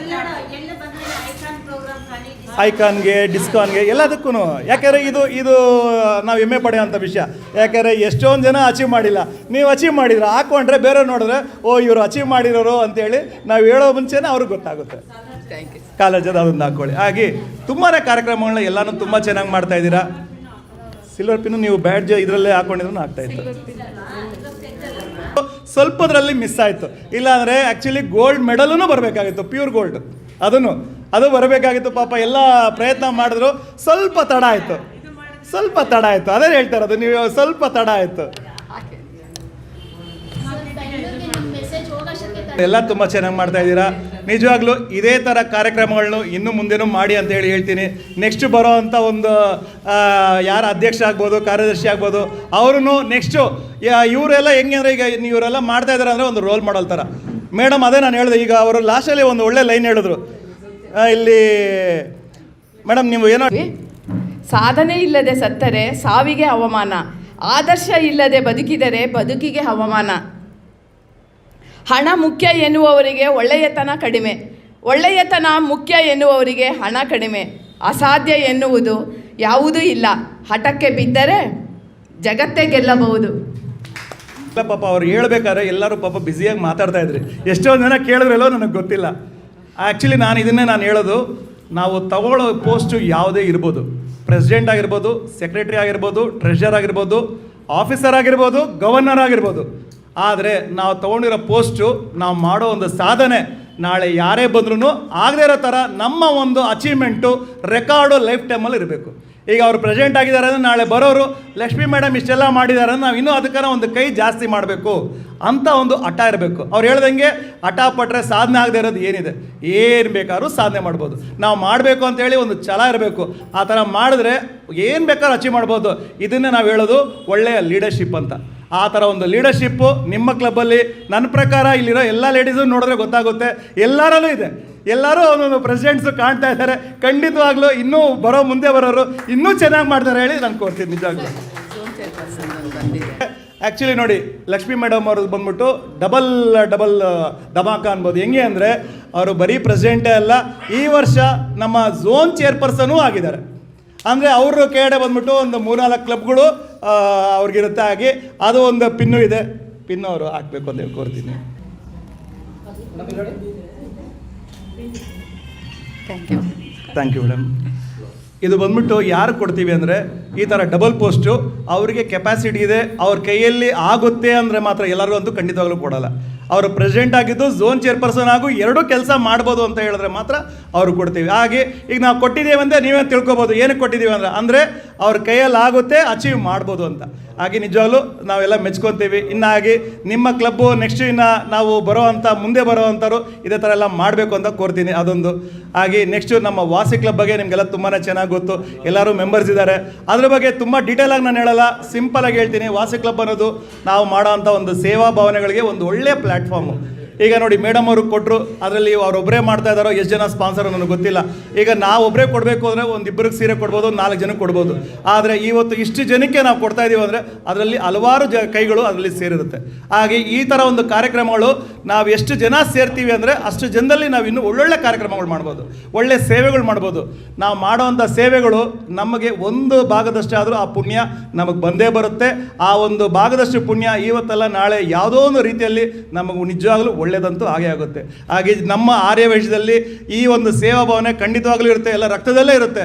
ಐಕಾನ್ಗೆ, ಡಿಸ್ಕಾನ್ಗೆ, ಎಲ್ಲದಕ್ಕೂ. ಯಾಕೆಂದರೆ ಇದು ನಾವು ಹೆಮ್ಮೆ ಪಡೆಯೋಂಥ ವಿಷಯ. ಯಾಕೆಂದರೆ ಎಷ್ಟೊಂದು ಜನ ಅಚೀವ್ ಮಾಡಿಲ್ಲ, ನೀವು ಅಚೀವ್ ಮಾಡಿದ್ರೆ ಹಾಕ್ಕೊಂಡ್ರೆ ಬೇರೆಯವ್ರು ನೋಡಿದ್ರೆ ಓ ಇವರು ಅಚೀವ್ ಮಾಡಿರೋರು ಅಂತೇಳಿ ನಾವು ಹೇಳೋ ಮುಂಚೆನೇ ಅವ್ರಿಗೆ ಗೊತ್ತಾಗುತ್ತೆ. ಕಾಲೇಜಲ್ಲಿ ಅದನ್ನು ಹಾಕ್ಕೊಳ್ಳಿ. ಹಾಗೆ ತುಂಬಾ ಕಾರ್ಯಕ್ರಮಗಳನ್ನ ಎಲ್ಲನೂ ತುಂಬ ಚೆನ್ನಾಗಿ ಮಾಡ್ತಾ ಇದ್ದೀರಾ. ಸಿಲ್ವರ್ ಪಿನ್ನು ನೀವು ಬ್ಯಾಡ್ಜ್ ಇದರಲ್ಲೇ ಹಾಕ್ಕೊಂಡಿದ್ರು ಆಗ್ತಾಯಿತ್ತು. ಸ್ವಲ್ಪದ್ರಲ್ಲಿ ಮಿಸ್ ಆಯಿತು, ಇಲ್ಲಾಂದರೆ ಆ್ಯಕ್ಚುಲಿ ಗೋಲ್ಡ್ ಮೆಡಲೂ ಬರಬೇಕಾಗಿತ್ತು, ಪ್ಯೂರ್ ಗೋಲ್ಡ್, ಅದು ಬರಬೇಕಾಗಿತ್ತು. ಪಾಪ ಎಲ್ಲ ಪ್ರಯತ್ನ ಮಾಡಿದ್ರು, ಸ್ವಲ್ಪ ತಡ ಆಯಿತು. ಅದೇ ಹೇಳ್ತಾ ಇರೋದು, ನೀವು ಸ್ವಲ್ಪ ತಡ ಆಯಿತು. ಎಲ್ಲ ತುಂಬ ಚೆನ್ನಾಗಿ ಮಾಡ್ತಾ ಇದ್ದೀರಾ. ನಿಜವಾಗ್ಲೂ ಇದೇ ಥರ ಕಾರ್ಯಕ್ರಮಗಳನ್ನು ಇನ್ನು ಮುಂದೆನೂ ಮಾಡಿ ಅಂತ ಹೇಳ್ತೀನಿ. ನೆಕ್ಸ್ಟ್ ಬರೋ ಅಂಥ ಒಂದು ಯಾರು ಅಧ್ಯಕ್ಷ ಆಗ್ಬೋದು, ಕಾರ್ಯದರ್ಶಿ ಆಗ್ಬೋದು, ಅವ್ರೂ ನೆಕ್ಸ್ಟು ಇವರೆಲ್ಲ ಹೆಂಗೆ ಅಂದರೆ, ಈಗ ಇವರೆಲ್ಲ ಮಾಡ್ತಾ ಇದ್ದಾರೆ ಅಂದರೆ ಒಂದು ರೋಲ್ ಮಾಡಲ್ ಥರ. ಮೇಡಮ್ ಅದೇ ನಾನು ಹೇಳಿದೆ, ಈಗ ಅವರು ಲಾಸ್ಟಲ್ಲಿ ಒಂದು ಒಳ್ಳೆ ಲೈನ್ ಹೇಳಿದ್ರು ಇಲ್ಲಿ. ಮೇಡಮ್ ನೀವು ಏನೋ, ಸಾಧನೆ ಇಲ್ಲದೆ ಸತ್ತರೆ ಸಾವಿಗೆ ಅವಮಾನ, ಆದರ್ಶ ಇಲ್ಲದೆ ಬದುಕಿದರೆ ಬದುಕಿಗೆ ಅವಮಾನ. ಹಣ ಮುಖ್ಯ ಎನ್ನುವವರಿಗೆ ಒಳ್ಳೆಯತನ ಕಡಿಮೆ, ಒಳ್ಳೆಯತನ ಮುಖ್ಯ ಎನ್ನುವವರಿಗೆ ಹಣ ಕಡಿಮೆ. ಅಸಾಧ್ಯ ಎನ್ನುವುದು ಯಾವುದೂ ಇಲ್ಲ, ಹಠಕ್ಕೆ ಬಿದ್ದರೆ ಜಗತ್ತೇ ಗೆಲ್ಲಬಹುದು. ಪಾಪ ಅವ್ರು ಹೇಳ್ಬೇಕಾದ್ರೆ ಎಲ್ಲರೂ ಪಾಪ ಬ್ಯುಸಿಯಾಗಿ ಮಾತಾಡ್ತಾ ಇದ್ರಿ. ಎಷ್ಟೊಂದು ಜನ ಕೇಳಿದ್ರಲ್ಲೋ ನನಗೆ ಗೊತ್ತಿಲ್ಲ. ಆ್ಯಕ್ಚುಲಿ ನಾನು ಹೇಳೋದು, ನಾವು ತಗೊಳ್ಳೋ ಪೋಸ್ಟು ಯಾವುದೇ ಇರ್ಬೋದು, ಪ್ರೆಸಿಡೆಂಟ್ ಆಗಿರ್ಬೋದು, ಸೆಕ್ರೆಟರಿ ಆಗಿರ್ಬೋದು, ಟ್ರೆಷರ್ ಆಗಿರ್ಬೋದು, ಆಫೀಸರ್ ಆಗಿರ್ಬೋದು, ಗವರ್ನರ್ ಆಗಿರ್ಬೋದು. ಆದರೆ ನಾವು ತೊಗೊಂಡಿರೋ ಪೋಸ್ಟು, ನಾವು ಮಾಡೋ ಒಂದು ಸಾಧನೆ ನಾಳೆ ಯಾರೇ ಬಂದ್ರೂ ಆಗದೇ ಇರೋ ಥರ ನಮ್ಮ ಒಂದು ಅಚೀವ್ಮೆಂಟು ರೆಕಾರ್ಡು ಲೈಫ್ ಟೈಮಲ್ಲಿ ಇರಬೇಕು. ಈಗ ಅವರು ಪ್ರೆಸಿಡೆಂಟ್ ಆಗಿದ್ದಾರೆ ಅಂದರೆ ನಾಳೆ ಬರೋರು ಲಕ್ಷ್ಮೀ ಮೇಡಮ್ ಇಷ್ಟೆಲ್ಲ ಮಾಡಿದ್ದಾರೆ, ನಾವು ಇನ್ನೂ ಅದಕ್ಕಾರ ಒಂದು ಕೈ ಜಾಸ್ತಿ ಮಾಡಬೇಕು ಅಂತ ಒಂದು ಹಠ ಇರಬೇಕು. ಅವ್ರು ಹೇಳ್ದಂಗೆ ಹಠ ಪಟ್ಟರೆ ಸಾಧನೆ ಆಗದೆ ಇರೋದು ಏನಿದೆ, ಏನು ಬೇಕಾದ್ರೂ ಸಾಧನೆ ಮಾಡ್ಬೋದು. ನಾವು ಮಾಡಬೇಕು ಅಂತೇಳಿ ಒಂದು ಛಲ ಇರಬೇಕು. ಆ ಥರ ಮಾಡಿದ್ರೆ ಏನು ಬೇಕಾದ್ರೂ ಅಚೀವ್ ಮಾಡ್ಬೋದು. ಇದನ್ನೇ ನಾವು ಹೇಳೋದು ಒಳ್ಳೆಯ ಲೀಡರ್ಶಿಪ್ ಅಂತ. ಆ ಥರ ಒಂದು ಲೀಡರ್ಶಿಪ್ಪು ನಿಮ್ಮ ಕ್ಲಬ್ಬಲ್ಲಿ ನನ್ನ ಪ್ರಕಾರ ಇಲ್ಲಿರೋ ಎಲ್ಲ ಲೇಡೀಸು ನೋಡಿದ್ರೆ ಗೊತ್ತಾಗುತ್ತೆ, ಎಲ್ಲರಲ್ಲೂ ಇದೆ. ಎಲ್ಲರೂ ಒಂದೊಂದು ಪ್ರೆಸಿಡೆಂಟ್ಸು ಕಾಣ್ತಾ ಇದ್ದಾರೆ. ಖಂಡಿತವಾಗ್ಲೂ ಇನ್ನೂ ಮುಂದೆ ಬರೋರು ಇನ್ನೂ ಚೆನ್ನಾಗಿ ಮಾಡ್ತಾರೆ ಹೇಳಿ ನಾನು ಕೋರ್ತೀನಿ ನಿಜವಾಗ್ಲೂ. ಆ್ಯಕ್ಚುಲಿ ನೋಡಿ, ಲಕ್ಷ್ಮೀ ಮೇಡಮ್ ಅವ್ರದ್ದು ಬಂದ್ಬಿಟ್ಟು ಡಬಲ್ ಧಮಾಕ ಅನ್ಬೋದು. ಹೆಂಗೆ ಅಂದರೆ, ಅವರು ಬರೀ ಪ್ರೆಸಿಡೆಂಟೇ ಅಲ್ಲ, ಈ ವರ್ಷ ನಮ್ಮ ಝೋನ್ ಚೇರ್ಪರ್ಸನೂ ಆಗಿದ್ದಾರೆ. ಅಂದರೆ ಅವರು ಕೆಳಗಡೆ ಬಂದ್ಬಿಟ್ಟು ಒಂದು 3-4 ಕ್ಲಬ್ಗಳು ಅವ್ರಿಗಿರುತ್ತೆ. ಹಾಗೆ ಅದು ಒಂದು ಪಿನ್ನು ಇದೆ, ಪಿನ್ನು ಅವರು ಹಾಕಬೇಕು ಅಂತ ಹೇಳ್ಕೊಡ್ತೀನಿ. Thank you madam. ಇದು ಬಂದ್ಬಿಟ್ಟು ಯಾರು ಕೊಡ್ತೀವಿ ಅಂದರೆ, ಈ ಥರ ಡಬಲ್ ಪೋಸ್ಟು ಅವರಿಗೆ ಕೆಪಾಸಿಟಿ ಇದೆ, ಅವ್ರ ಕೈಯಲ್ಲಿ ಆಗುತ್ತೆ ಅಂದರೆ ಮಾತ್ರ ಎಲ್ಲರಿಗೂ ಅಂತೂ ಖಂಡಿತವಾಗ್ಲೂ ಕೊಡೋಲ್ಲ. ಅವರು ಪ್ರೆಸಿಡೆಂಟ್ ಆಗಿದ್ದು ಝೋನ್ ಚೇರ್ಪರ್ಸನ್ ಆಗು ಎರಡೂ ಕೆಲಸ ಮಾಡ್ಬೋದು ಅಂತ ಹೇಳಿದ್ರೆ ಮಾತ್ರ ಅವ್ರು ಕೊಡ್ತೀವಿ. ಹಾಗೆ ಈಗ ನಾವು ಕೊಟ್ಟಿದ್ದೀವಿ ಅಂದರೆ ನೀವೇ ತಿಳ್ಕೊಬೋದು ಏನಕ್ಕೆ ಕೊಟ್ಟಿದ್ದೀವಿ ಅಂದರೆ ಅವ್ರ ಕೈಯಲ್ಲಿ ಆಗುತ್ತೆ, ಅಚೀವ್ ಮಾಡ್ಬೋದು ಅಂತ. ಹಾಗೆ ನಿಜವಾಗ್ಲೂ ನಾವೆಲ್ಲ ಮೆಚ್ಕೊತೀವಿ. ಇನ್ನು ಹಾಗೆ ನಿಮ್ಮ ಕ್ಲಬ್ಬು ನೆಕ್ಸ್ಟ್ ಇನ್ನು ನಾವು ಮುಂದೆ ಬರೋವಂಥವ್ರು ಇದೇ ಥರ ಎಲ್ಲ ಮಾಡಬೇಕು ಅಂತ ಕೋರ್ತೀನಿ ಅದೊಂದು. ಹಾಗೆ ನೆಕ್ಸ್ಟು ನಮ್ಮ ವಾಸಿ ಕ್ಲಬ್ ಬಗ್ಗೆ ನಿಮಗೆಲ್ಲ ತುಂಬಾ ಚೆನ್ನಾಗಿ ಗೊತ್ತು, ಎಲ್ಲರೂ ಮೆಂಬರ್ಸ್ ಇದ್ದಾರೆ. ಅದ್ರ ಬಗ್ಗೆ ತುಂಬ ಡೀಟೇಲಾಗಿ ನಾನು ಹೇಳಲ್ಲ, ಸಿಂಪಲಾಗಿ ಹೇಳ್ತೀನಿ. ವಾಸಿ ಕ್ಲಬ್ ಅನ್ನೋದು ನಾವು ಮಾಡೋವಂಥ ಒಂದು ಸೇವಾ ಭಾವನೆಗಳಿಗೆ ಒಂದು ಒಳ್ಳೆಯ ಪ್ಲ್ಯಾಟ್ಫಾರ್ಮು. ಈಗ ನೋಡಿ ಮೇಡಮ್ ಅವರು ಕೊಟ್ಟರು, ಅದರಲ್ಲಿ ಅವರೊಬ್ಬರೇ ಮಾಡ್ತಾ ಇದ್ದಾರೋ ಎಷ್ಟು ಜನ ಸ್ಪಾನ್ಸರ್ ನನಗೆ ಗೊತ್ತಿಲ್ಲ. ಈಗ ನಾವು ಒಬ್ಬರೇ ಕೊಡಬೇಕು ಅಂದರೆ ಒಂದು ಇಬ್ಬರಿಗೆ ಸೀರೆ ಕೊಡ್ಬೋದು, 4 ಜನಕ್ಕೆ ಕೊಡ್ಬೋದು. ಆದರೆ ಇವತ್ತು ಇಷ್ಟು ಜನಕ್ಕೆ ನಾವು ಕೊಡ್ತಾ ಇದ್ದೀವಿ ಅಂದರೆ ಅದರಲ್ಲಿ ಹಲವಾರು ಕೈಗಳು ಅದರಲ್ಲಿ ಸೇರಿರುತ್ತೆ. ಹಾಗೆ ಈ ಥರ ಒಂದು ಕಾರ್ಯಕ್ರಮಗಳು ನಾವು ಎಷ್ಟು ಜನ ಸೇರ್ತೀವಿ ಅಂದರೆ ಅಷ್ಟು ಜನದಲ್ಲಿ ನಾವು ಇನ್ನೂ ಒಳ್ಳೊಳ್ಳೆ ಕಾರ್ಯಕ್ರಮಗಳು ಮಾಡ್ಬೋದು, ಒಳ್ಳೆ ಸೇವೆಗಳು ಮಾಡ್ಬೋದು. ನಾವು ಮಾಡೋವಂಥ ಸೇವೆಗಳು ನಮಗೆ ಒಂದು ಭಾಗದಷ್ಟೇ ಆದರೂ ಆ ಪುಣ್ಯ ನಮಗೆ ಬಂದೇ ಬರುತ್ತೆ. ಆ ಒಂದು ಭಾಗದಷ್ಟು ಪುಣ್ಯ ಇವತ್ತಲ್ಲ ನಾಳೆ ಯಾವುದೋ ಒಂದು ರೀತಿಯಲ್ಲಿ ನಮಗೆ ನಿಜವಾಗಲೂ ಒಳ್ಳೆಯದಂತೂ ಹಾಗೆ ಆಗುತ್ತೆ. ಹಾಗೆ ನಮ್ಮ ಆರ್ಯವೈಶ್ಯದಲ್ಲಿ ಈ ಒಂದು ಸೇವಾ ಭಾವನೆ ಖಂಡಿತವಾಗ್ಲೂ ಇರುತ್ತೆ, ಎಲ್ಲ ರಕ್ತದಲ್ಲೇ ಇರುತ್ತೆ.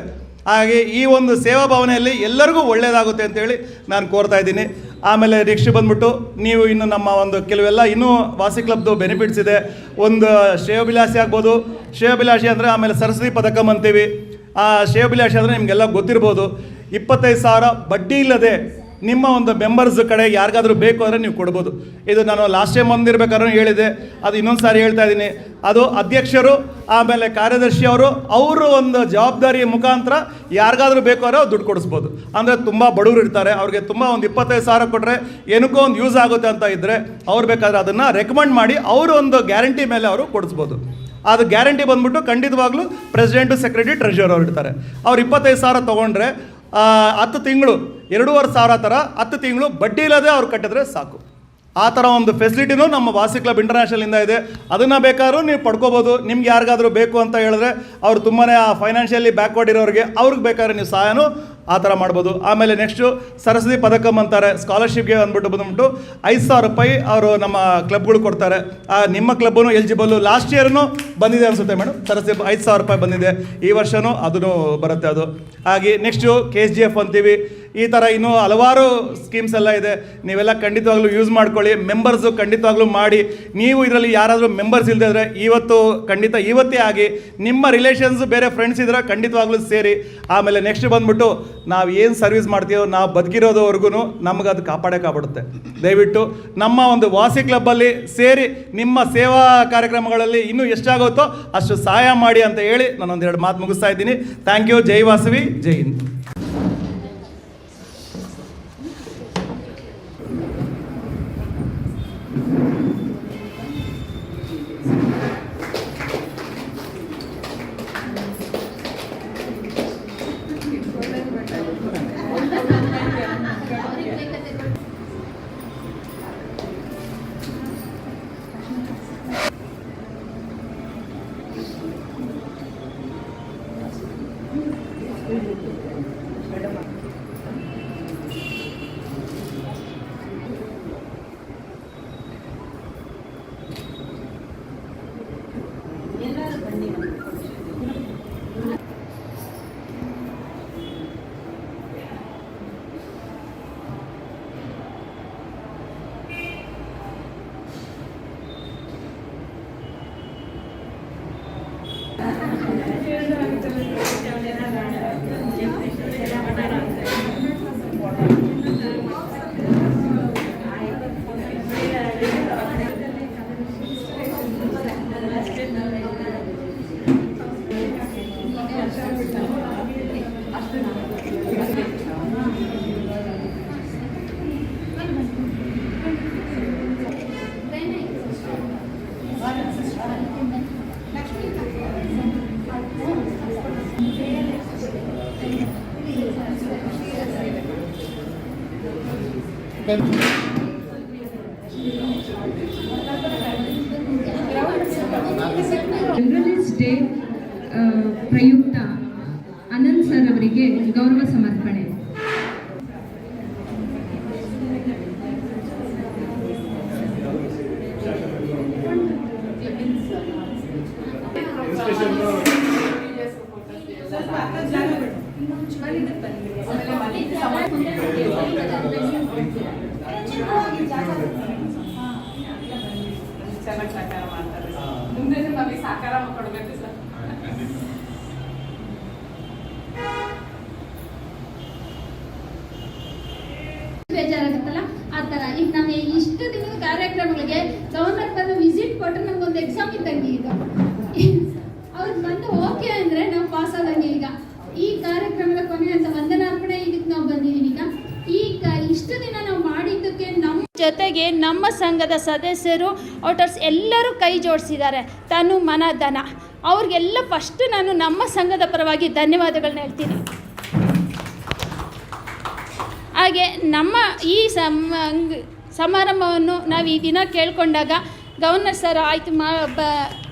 ಹಾಗೆ ಈ ಒಂದು ಸೇವಾ ಭಾವನೆಯಲ್ಲಿ ಎಲ್ಲರಿಗೂ ಒಳ್ಳೆಯದಾಗುತ್ತೆ ಅಂತೇಳಿ ನಾನು ಕೋರ್ತಾ ಇದ್ದೀನಿ. ಆಮೇಲೆ ನೆಕ್ಸ್ಟ್ ಬಂದ್ಬಿಟ್ಟು ನೀವು ಇನ್ನು ನಮ್ಮ ಒಂದು ಕೆಲವೆಲ್ಲ ಇನ್ನೂ ವಾಸಿ ಕ್ಲಬ್ದು ಬೆನಿಫಿಟ್ಸ್ ಇದೆ. ಒಂದು ಶ್ರೇಯೋಭಿಲಾಷಿ ಆಗ್ಬೋದು. ಶ್ರೇಯೋಭಿಲಾಷಿ ಅಂದರೆ ಆಮೇಲೆ ಸರಸ್ವತಿ ಪದಕಂ ಅಂತೀವಿ. ಆ ಶ್ರೇಯೋಭಿಲಾಷಿ ಅಂದರೆ ನಿಮಗೆಲ್ಲ ಗೊತ್ತಿರ್ಬೋದು. 25,000 ಬಡ್ಡಿ ಇಲ್ಲದೆ ನಿಮ್ಮ ಒಂದು ಮೆಂಬರ್ಸ್ ಕಡೆ ಯಾರಿಗಾದ್ರೂ ಬೇಕು ಅಂದರೆ ನೀವು ಕೊಡ್ಬೋದು. ಇದು ನಾನು ಲಾಸ್ಟ್ ಟೈಮ್ ಬಂದಿರ್ಬೇಕಾದ್ರೂ ಹೇಳಿದೆ, ಅದು ಇನ್ನೊಂದು ಸಾರಿ ಹೇಳ್ತಾ ಇದ್ದೀನಿ. ಅದು ಅಧ್ಯಕ್ಷರು ಆಮೇಲೆ ಕಾರ್ಯದರ್ಶಿ ಅವರು ಒಂದು ಜವಾಬ್ದಾರಿಯ ಮುಖಾಂತರ ಯಾರಿಗಾದ್ರೂ ಬೇಕು ಅಂದರೆ ದುಡ್ಡು ಕೊಡಿಸ್ಬೋದು. ಅಂದರೆ ತುಂಬ ಬಡವರು ಇರ್ತಾರೆ, ಅವ್ರಿಗೆ ತುಂಬ ಒಂದು 25,000 ಕೊಟ್ಟರೆ ಏನಕ್ಕೋ ಒಂದು ಯೂಸ್ ಆಗುತ್ತೆ ಅಂತ ಇದ್ದರೆ ಅವ್ರು ಬೇಕಾದ್ರೆ ಅದನ್ನು ರೆಕಮೆಂಡ್ ಮಾಡಿ ಅವರು ಒಂದು ಗ್ಯಾರಂಟಿ ಮೇಲೆ ಅವರು ಕೊಡಿಸ್ಬೋದು. ಅದು ಗ್ಯಾರಂಟಿ ಬಂದ್ಬಿಟ್ಟು ಖಂಡಿತವಾಗ್ಲೂ ಪ್ರೆಸಿಡೆಂಟು, ಸೆಕ್ರೆಟರಿ, ಟ್ರೆಷರರ್ ಅವ್ರು ಇರ್ತಾರೆ. ಅವ್ರು 25,000 ತೊಗೊಂಡ್ರೆ 10 ತಿಂಗಳು 2,500 ಥರ 10 ತಿಂಗಳು ಬಡ್ಡಿ ಇಲ್ಲದೆ ಅವ್ರು ಕಟ್ಟಿದ್ರೆ ಸಾಕು. ಆ ಥರ ಒಂದು ಫೆಸಿಲಿಟಿನೂ ನಮ್ಮ ವಾಸಿ ಕ್ಲಬ್ ಇಂಟರ್ನ್ಯಾಷನಲಿಂದ ಇದೆ. ಅದನ್ನು ಬೇಕಾದ್ರೂ ನೀವು ಪಡ್ಕೋಬೋದು. ನಿಮ್ಗೆ ಯಾರಿಗಾದ್ರೂ ಬೇಕು ಅಂತ ಹೇಳಿದ್ರೆ ಅವ್ರು ತುಂಬಾ ಫೈನಾನ್ಷಿಯಲಿ ಬ್ಯಾಕ್ವರ್ಡ್ ಇರೋರಿಗೆ ಅವ್ರಿಗೆ ಬೇಕಾದ್ರೆ ನೀವು ಸಹಾಯನೂ ಆ ಥರ ಮಾಡ್ಬೋದು. ಆಮೇಲೆ ನೆಕ್ಸ್ಟು ಸರಸ್ವತಿ ಪದಕಂ ಅಂತಾರೆ. ಸ್ಕಾಲರ್ಶಿಪ್ಗೆ ಬಂದ್ಬಿಟ್ಟು 5,000 ರೂಪಾಯಿ ಅವರು ನಮ್ಮ ಕ್ಲಬ್ಗಳು ಕೊಡ್ತಾರೆ. ನಿಮ್ಮ ಕ್ಲಬ್ಬೂ ಎಲಿಜಿಬಲ್ಲು. ಲಾಸ್ಟ್ ಇಯರ್ನೂ ಬಂದಿದೆ ಅನಿಸುತ್ತೆ ಮೇಡಮ್, ಸರಸ್ವತಿ 5,000 ರೂಪಾಯಿ ಬಂದಿದೆ. ಈ ವರ್ಷವೂ ಅದೂ ಬರುತ್ತೆ ಅದು. ಹಾಗೆ ನೆಕ್ಸ್ಟು KSGF ಅಂತೀವಿ. ಈ ಥರ ಇನ್ನೂ ಹಲವಾರು ಸ್ಕೀಮ್ಸ್ ಎಲ್ಲ ಇದೆ. ನೀವೆಲ್ಲ ಖಂಡಿತವಾಗ್ಲೂ ಯೂಸ್ ಮಾಡ್ಕೊಳ್ಳಿ. ಮೆಂಬರ್ಸು ಖಂಡಿತವಾಗ್ಲೂ ಮಾಡಿ. ನೀವು ಇದರಲ್ಲಿ ಯಾರಾದರೂ ಮೆಂಬರ್ಸ್ ಇಲ್ಲದೆ ಇದ್ದರೆ ಇವತ್ತೇ ಆಗಿ. ನಿಮ್ಮ ರಿಲೇಷನ್ಸು ಬೇರೆ ಫ್ರೆಂಡ್ಸ್ ಇದ್ದರೆ ಖಂಡಿತವಾಗ್ಲೂ ಸೇರಿ. ಆಮೇಲೆ ನೆಕ್ಸ್ಟ್ ಬಂದ್ಬಿಟ್ಟು ನಾವು ಏನು ಸರ್ವಿಸ್ ಮಾಡ್ತೀವೋ ನಾವು ಬದುಕಿರೋದವರೆಗೂ ನಮಗೆ ಅದು ಕಾಪಾಡುತ್ತೆ. ದಯವಿಟ್ಟು ನಮ್ಮ ಒಂದು ವಾಸಿ ಕ್ಲಬ್ಬಲ್ಲಿ ಸೇರಿ ನಿಮ್ಮ ಸೇವಾ ಕಾರ್ಯಕ್ರಮಗಳಲ್ಲಿ ಇನ್ನೂ ಎಷ್ಟಾಗುತ್ತೋ ಅಷ್ಟು ಸಹಾಯ ಮಾಡಿ ಅಂತ ಹೇಳಿ ನಾನೊಂದು 2 ಮಾತು ಮುಗಿಸ್ತಾ ಇದ್ದೀನಿ. Thank you. ಜೈ ವಾಸವಿ, ಜೈ ಹಿಂದ್. ಚಿಲ್ಡ್ರನ್ಸ್ ಡೇ ಪ್ರಯುಕ್ತ ಅನಂತ್ ಸರ್ ಅವರಿಗೆ ಗೌರವ ಸಮರ್ಪಣೆ. ಚೆನ್ನಾಗಿ ಸಾಕಾರ ಮಾಡ್ತಾರೆ ಮುಂದೆ ನಮಗೆ ಸಾಕಾರ ಕೊಡಬೇಕು ಸರ್. ಬೇಜಾರಾಗುತ್ತಲ್ಲ ಆ ಥರ ಈಗ ನಾವು ಇಷ್ಟು ದಿನದ ಕಾರ್ಯಕ್ರಮಗಳಿಗೆ ಗವರ್ನರ್ ಬಂದು ವಿಸಿಟ್ ಕೊಟ್ಟರೆ ನಮ್ಗೊಂದು ಎಕ್ಸಾಮ್ ಇದ್ದಂಗೆ ಈಗ ಅವ್ರು ಬಂದು ಓಕೆ ಅಂದರೆ ನಾವು ಪಾಸ್ ಆದಂಗೆ. ಈಗ ಈ ಕಾರ್ಯಕ್ರಮದ ಕೊನೆ ಅಂತ ವಂದನಾರ್ಪಣೆ ಇದಕ್ಕೆ ನಾವು ಬಂದಿದ್ದೀವಿ. ಈಗ ಇಷ್ಟು ದಿನ ನಾವು ಮಾಡಿದ್ದಕ್ಕೆ ನಮ್ಮ ಜೊತೆಗೆ ನಮ್ಮ ಸಂಘದ ಸದಸ್ಯರು ಔಟರ್ಸ್ ಎಲ್ಲರೂ ಕೈ ಜೋಡಿಸಿದ್ದಾರೆ, ತನು ಮನ ಧನ. ಅವ್ರಿಗೆಲ್ಲ ಫಸ್ಟ್ ನಾನು ನಮ್ಮ ಸಂಘದ ಪರವಾಗಿ ಧನ್ಯವಾದಗಳನ್ನ ಹೇಳ್ತೀನಿ. ಹಾಗೆ ನಮ್ಮ ಈ ಸಮಾರಂಭವನ್ನು ನಾವು ಈ ದಿನ ಕೇಳಿಕೊಂಡಾಗ ಗವರ್ನರ್ ಸರ್ ಆಯಿತು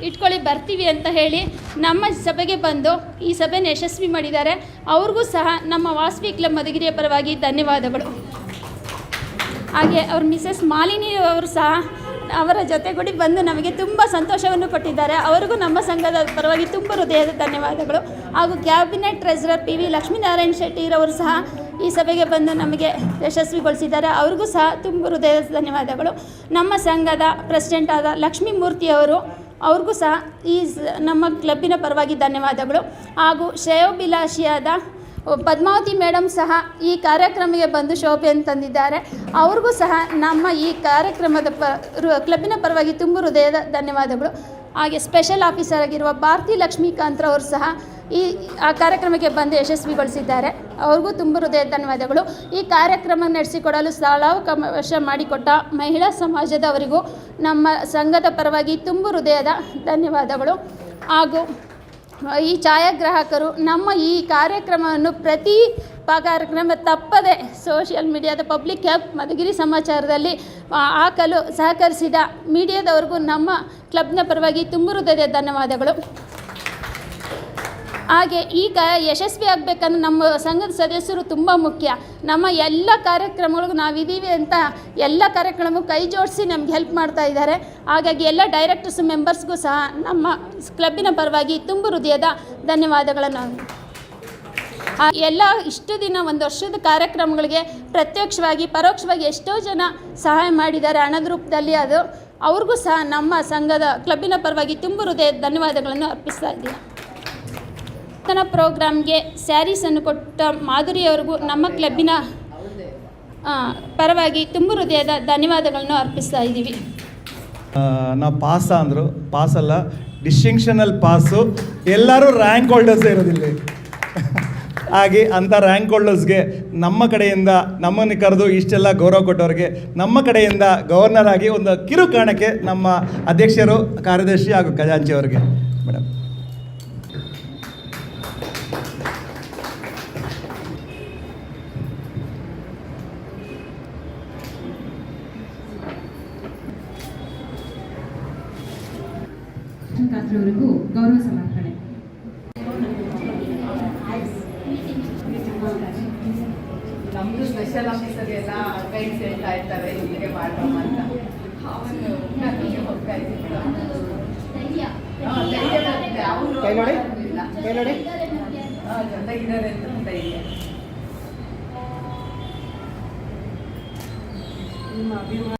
ಇಟ್ಕೊಳ್ಳಿ ಬರ್ತೀವಿ ಅಂತ ಹೇಳಿ ನಮ್ಮ ಸಭೆಗೆ ಬಂದು ಈ ಸಭೆನ ಯಶಸ್ವಿ ಮಾಡಿದ್ದಾರೆ. ಅವ್ರಿಗೂ ಸಹ ನಮ್ಮ ವಾಸವಿ ಕ್ಲಬ್ ಮಧುಗಿರಿಯ ಪರವಾಗಿ ಧನ್ಯವಾದಗಳು. ಹಾಗೆ ಅವ್ರ ಮಿಸಸ್ ಮಾಲಿನಿ ಅವರು ಸಹ ಅವರ ಜೊತೆಗೂಡಿ ಬಂದು ನಮಗೆ ತುಂಬ ಸಂತೋಷವನ್ನು ಕೊಟ್ಟಿದ್ದಾರೆ. ಅವರಿಗೂ ನಮ್ಮ ಸಂಘದ ಪರವಾಗಿ ತುಂಬ ಹೃದಯದ ಧನ್ಯವಾದಗಳು. ಹಾಗೂ ಕ್ಯಾಬಿನೆಟ್ ಟ್ರೆಜರರ್ PV ಲಕ್ಷ್ಮೀನಾರಾಯಣ ಶೆಟ್ಟಿರವರು ಸಹ ಈ ಸಭೆಗೆ ಬಂದು ನಮಗೆ ಯಶಸ್ವಿಗೊಳಿಸಿದ್ದಾರೆ. ಅವ್ರಿಗೂ ಸಹ ತುಂಬ ಹೃದಯದ ಧನ್ಯವಾದಗಳು. ನಮ್ಮ ಸಂಘದ ಪ್ರೆಸಿಡೆಂಟ್ ಆದ ಲಕ್ಷ್ಮೀ ಮೂರ್ತಿಯವರು ಅವ್ರಿಗೂ ಸಹ ನಮ್ಮ ಕ್ಲಬ್ಬಿನ ಪರವಾಗಿ ಧನ್ಯವಾದಗಳು. ಹಾಗೂ ಶ್ರೇಯೋಭಿಲಾಷಿಯಾದ ಪದ್ಮಾವತಿ ಮೇಡಮ್ ಸಹ ಈ ಕಾರ್ಯಕ್ರಮಕ್ಕೆ ಬಂದು ಶೋಭೆಯನ್ನು ತಂದಿದ್ದಾರೆ. ಅವ್ರಿಗೂ ಸಹ ನಮ್ಮ ಈ ಕಾರ್ಯಕ್ರಮದ ಕ್ಲಬ್ಬಿನ ಪರವಾಗಿ ತುಂಬ ಹೃದಯದ ಧನ್ಯವಾದಗಳು. ಹಾಗೆ ಸ್ಪೆಷಲ್ ಆಫೀಸರ್ ಆಗಿರುವ ಭಾರತಿ ಲಕ್ಷ್ಮೀಕಾಂತ್ರವರು ಸಹ ಆ ಕಾರ್ಯಕ್ರಮಕ್ಕೆ ಬಂದು ಯಶಸ್ವಿಗೊಳಿಸಿದ್ದಾರೆ. ಅವ್ರಿಗೂ ತುಂಬ ಹೃದಯದ ಧನ್ಯವಾದಗಳು. ಈ ಕಾರ್ಯಕ್ರಮ ನಡೆಸಿಕೊಡಲು ಸ್ಥಳಾವಕಾಶ ಮಾಡಿಕೊಟ್ಟ ಮಹಿಳಾ ಸಮಾಜದವರಿಗೂ ನಮ್ಮ ಸಂಘದ ಪರವಾಗಿ ತುಂಬ ಹೃದಯದ ಧನ್ಯವಾದಗಳು. ಹಾಗೂ ಈ ಛಾಯಾಗ್ರಾಹಕರು ನಮ್ಮ ಈ ಕಾರ್ಯಕ್ರಮವನ್ನು ಪ್ರತಿ ಕಾರ್ಯಕ್ರಮ ತಪ್ಪದೆ ಸೋಷಿಯಲ್ ಮೀಡಿಯಾದ ಪಬ್ಲಿಕ್ ಆ್ಯಪ್ ಮಧುಗಿರಿ ಸಮಾಚಾರದಲ್ಲಿ ಹಾಕಲು ಸಹಕರಿಸಿದ ಮೀಡಿಯಾದವ್ರಿಗೂ ನಮ್ಮ ಕ್ಲಬ್ನ ಪರವಾಗಿ ತುಂಬ ಹೃದಯದ ಧನ್ಯವಾದಗಳು. ಹಾಗೆ ಈಗ ಯಶಸ್ವಿ ಆಗಬೇಕಂದ್ರೆ ನಮ್ಮ ಸಂಘದ ಸದಸ್ಯರು ತುಂಬ ಮುಖ್ಯ. ನಮ್ಮ ಎಲ್ಲ ಕಾರ್ಯಕ್ರಮಗಳಿಗೂ ನಾವಿದ್ದೀವಿ ಅಂತ ಎಲ್ಲ ಕಾರ್ಯಕ್ರಮಕ್ಕೂ ಕೈ ಜೋಡಿಸಿ ನಮ್ಗೆ ಹೆಲ್ಪ್ ಮಾಡ್ತಾ ಇದ್ದಾರೆ. ಹಾಗಾಗಿ ಎಲ್ಲ ಡೈರೆಕ್ಟರ್ಸ್ ಮೆಂಬರ್ಸ್ಗೂ ಸಹ ನಮ್ಮ ಕ್ಲಬ್ಬಿನ ಪರವಾಗಿ ತುಂಬ ಹೃದಯದ ಧನ್ಯವಾದಗಳನ್ನು. ಎಲ್ಲ ಇಷ್ಟು ದಿನ ಒಂದು ವರ್ಷದ ಕಾರ್ಯಕ್ರಮಗಳಿಗೆ ಪ್ರತ್ಯಕ್ಷವಾಗಿ ಪರೋಕ್ಷವಾಗಿ ಎಷ್ಟೋ ಜನ ಸಹಾಯ ಮಾಡಿದ್ದಾರೆ ಹಣದ ರೂಪದಲ್ಲಿ. ಅದು ಅವ್ರಿಗೂ ಸಹ ನಮ್ಮ ಸಂಘದ ಕ್ಲಬ್ಬಿನ ಪರವಾಗಿ ತುಂಬ ಹೃದಯದ ಧನ್ಯವಾದಗಳನ್ನು ಅರ್ಪಿಸ್ತಾ ಇದ್ದೀನಿ. ಪ್ರೋಗ್ರಾಮ್ಗೆ ಸ್ಯಾರೀಸನ್ನು ಕೊಟ್ಟ ಮಾಧುರಿಯವರಿಗೂ ನಮ್ಮ ಕ್ಲಬ್ಬಿನ ಪರವಾಗಿ ತುಂಬ ಹೃದಯದ ಧನ್ಯವಾದಗಳನ್ನು ಅರ್ಪಿಸ್ತಾ ಇದ್ದೀವಿ. ನಾವು ಪಾಸ್ ಅಂದರು, ಪಾಸಲ್ಲ ಡಿಸ್ಟಿಂಕ್ಷನಲ್ ಪಾಸು. ಎಲ್ಲರೂ ರ್ಯಾಂಕ್ ಹೋಲ್ಡರ್ಸೇ ಇರೋದಿಲ್ಲ. ಹಾಗೆ ಅಂಥ ರ್ಯಾಂಕ್ ಹೋಲ್ಡರ್ಸ್ಗೆ ನಮ್ಮ ಕಡೆಯಿಂದ ನಮ್ಮನ್ನು ಕರೆದು ಇಷ್ಟೆಲ್ಲ ಗೌರವ ಕೊಟ್ಟವ್ರಿಗೆ ನಮ್ಮ ಕಡೆಯಿಂದ ಗವರ್ನರ್ ಆಗಿ ಒಂದು ಕಿರು ಕಾರಣಕ್ಕೆ ನಮ್ಮ ಅಧ್ಯಕ್ಷರು, ಕಾರ್ಯದರ್ಶಿ ಹಾಗೂ ಖಜಾಂಚಿ ಅವರಿಗೆ ಮೇಡಮ್. ಅವರಿಗೂ ಗೌರವ ಸಮರ್ಪಣೆ. ನಮ್ಮದು ಸ್ಪೆಷಲ್ ಆಫೀಸರ್ಗೆಲ್ಲ ಗೈಡ್ಸ್ ಹೇಳ್ತಾ ಇರ್ತಾರೆ ಇಲ್ಲಿಗೆ ಮಾಡೋಣ ಅಂತ. ಅವನು ಹೋಗ್ತಾ ಇದ್ದೀನಿ ಜೊತೆಗಿದ್ದಾರೆ ಅಂತ ಇದೆ.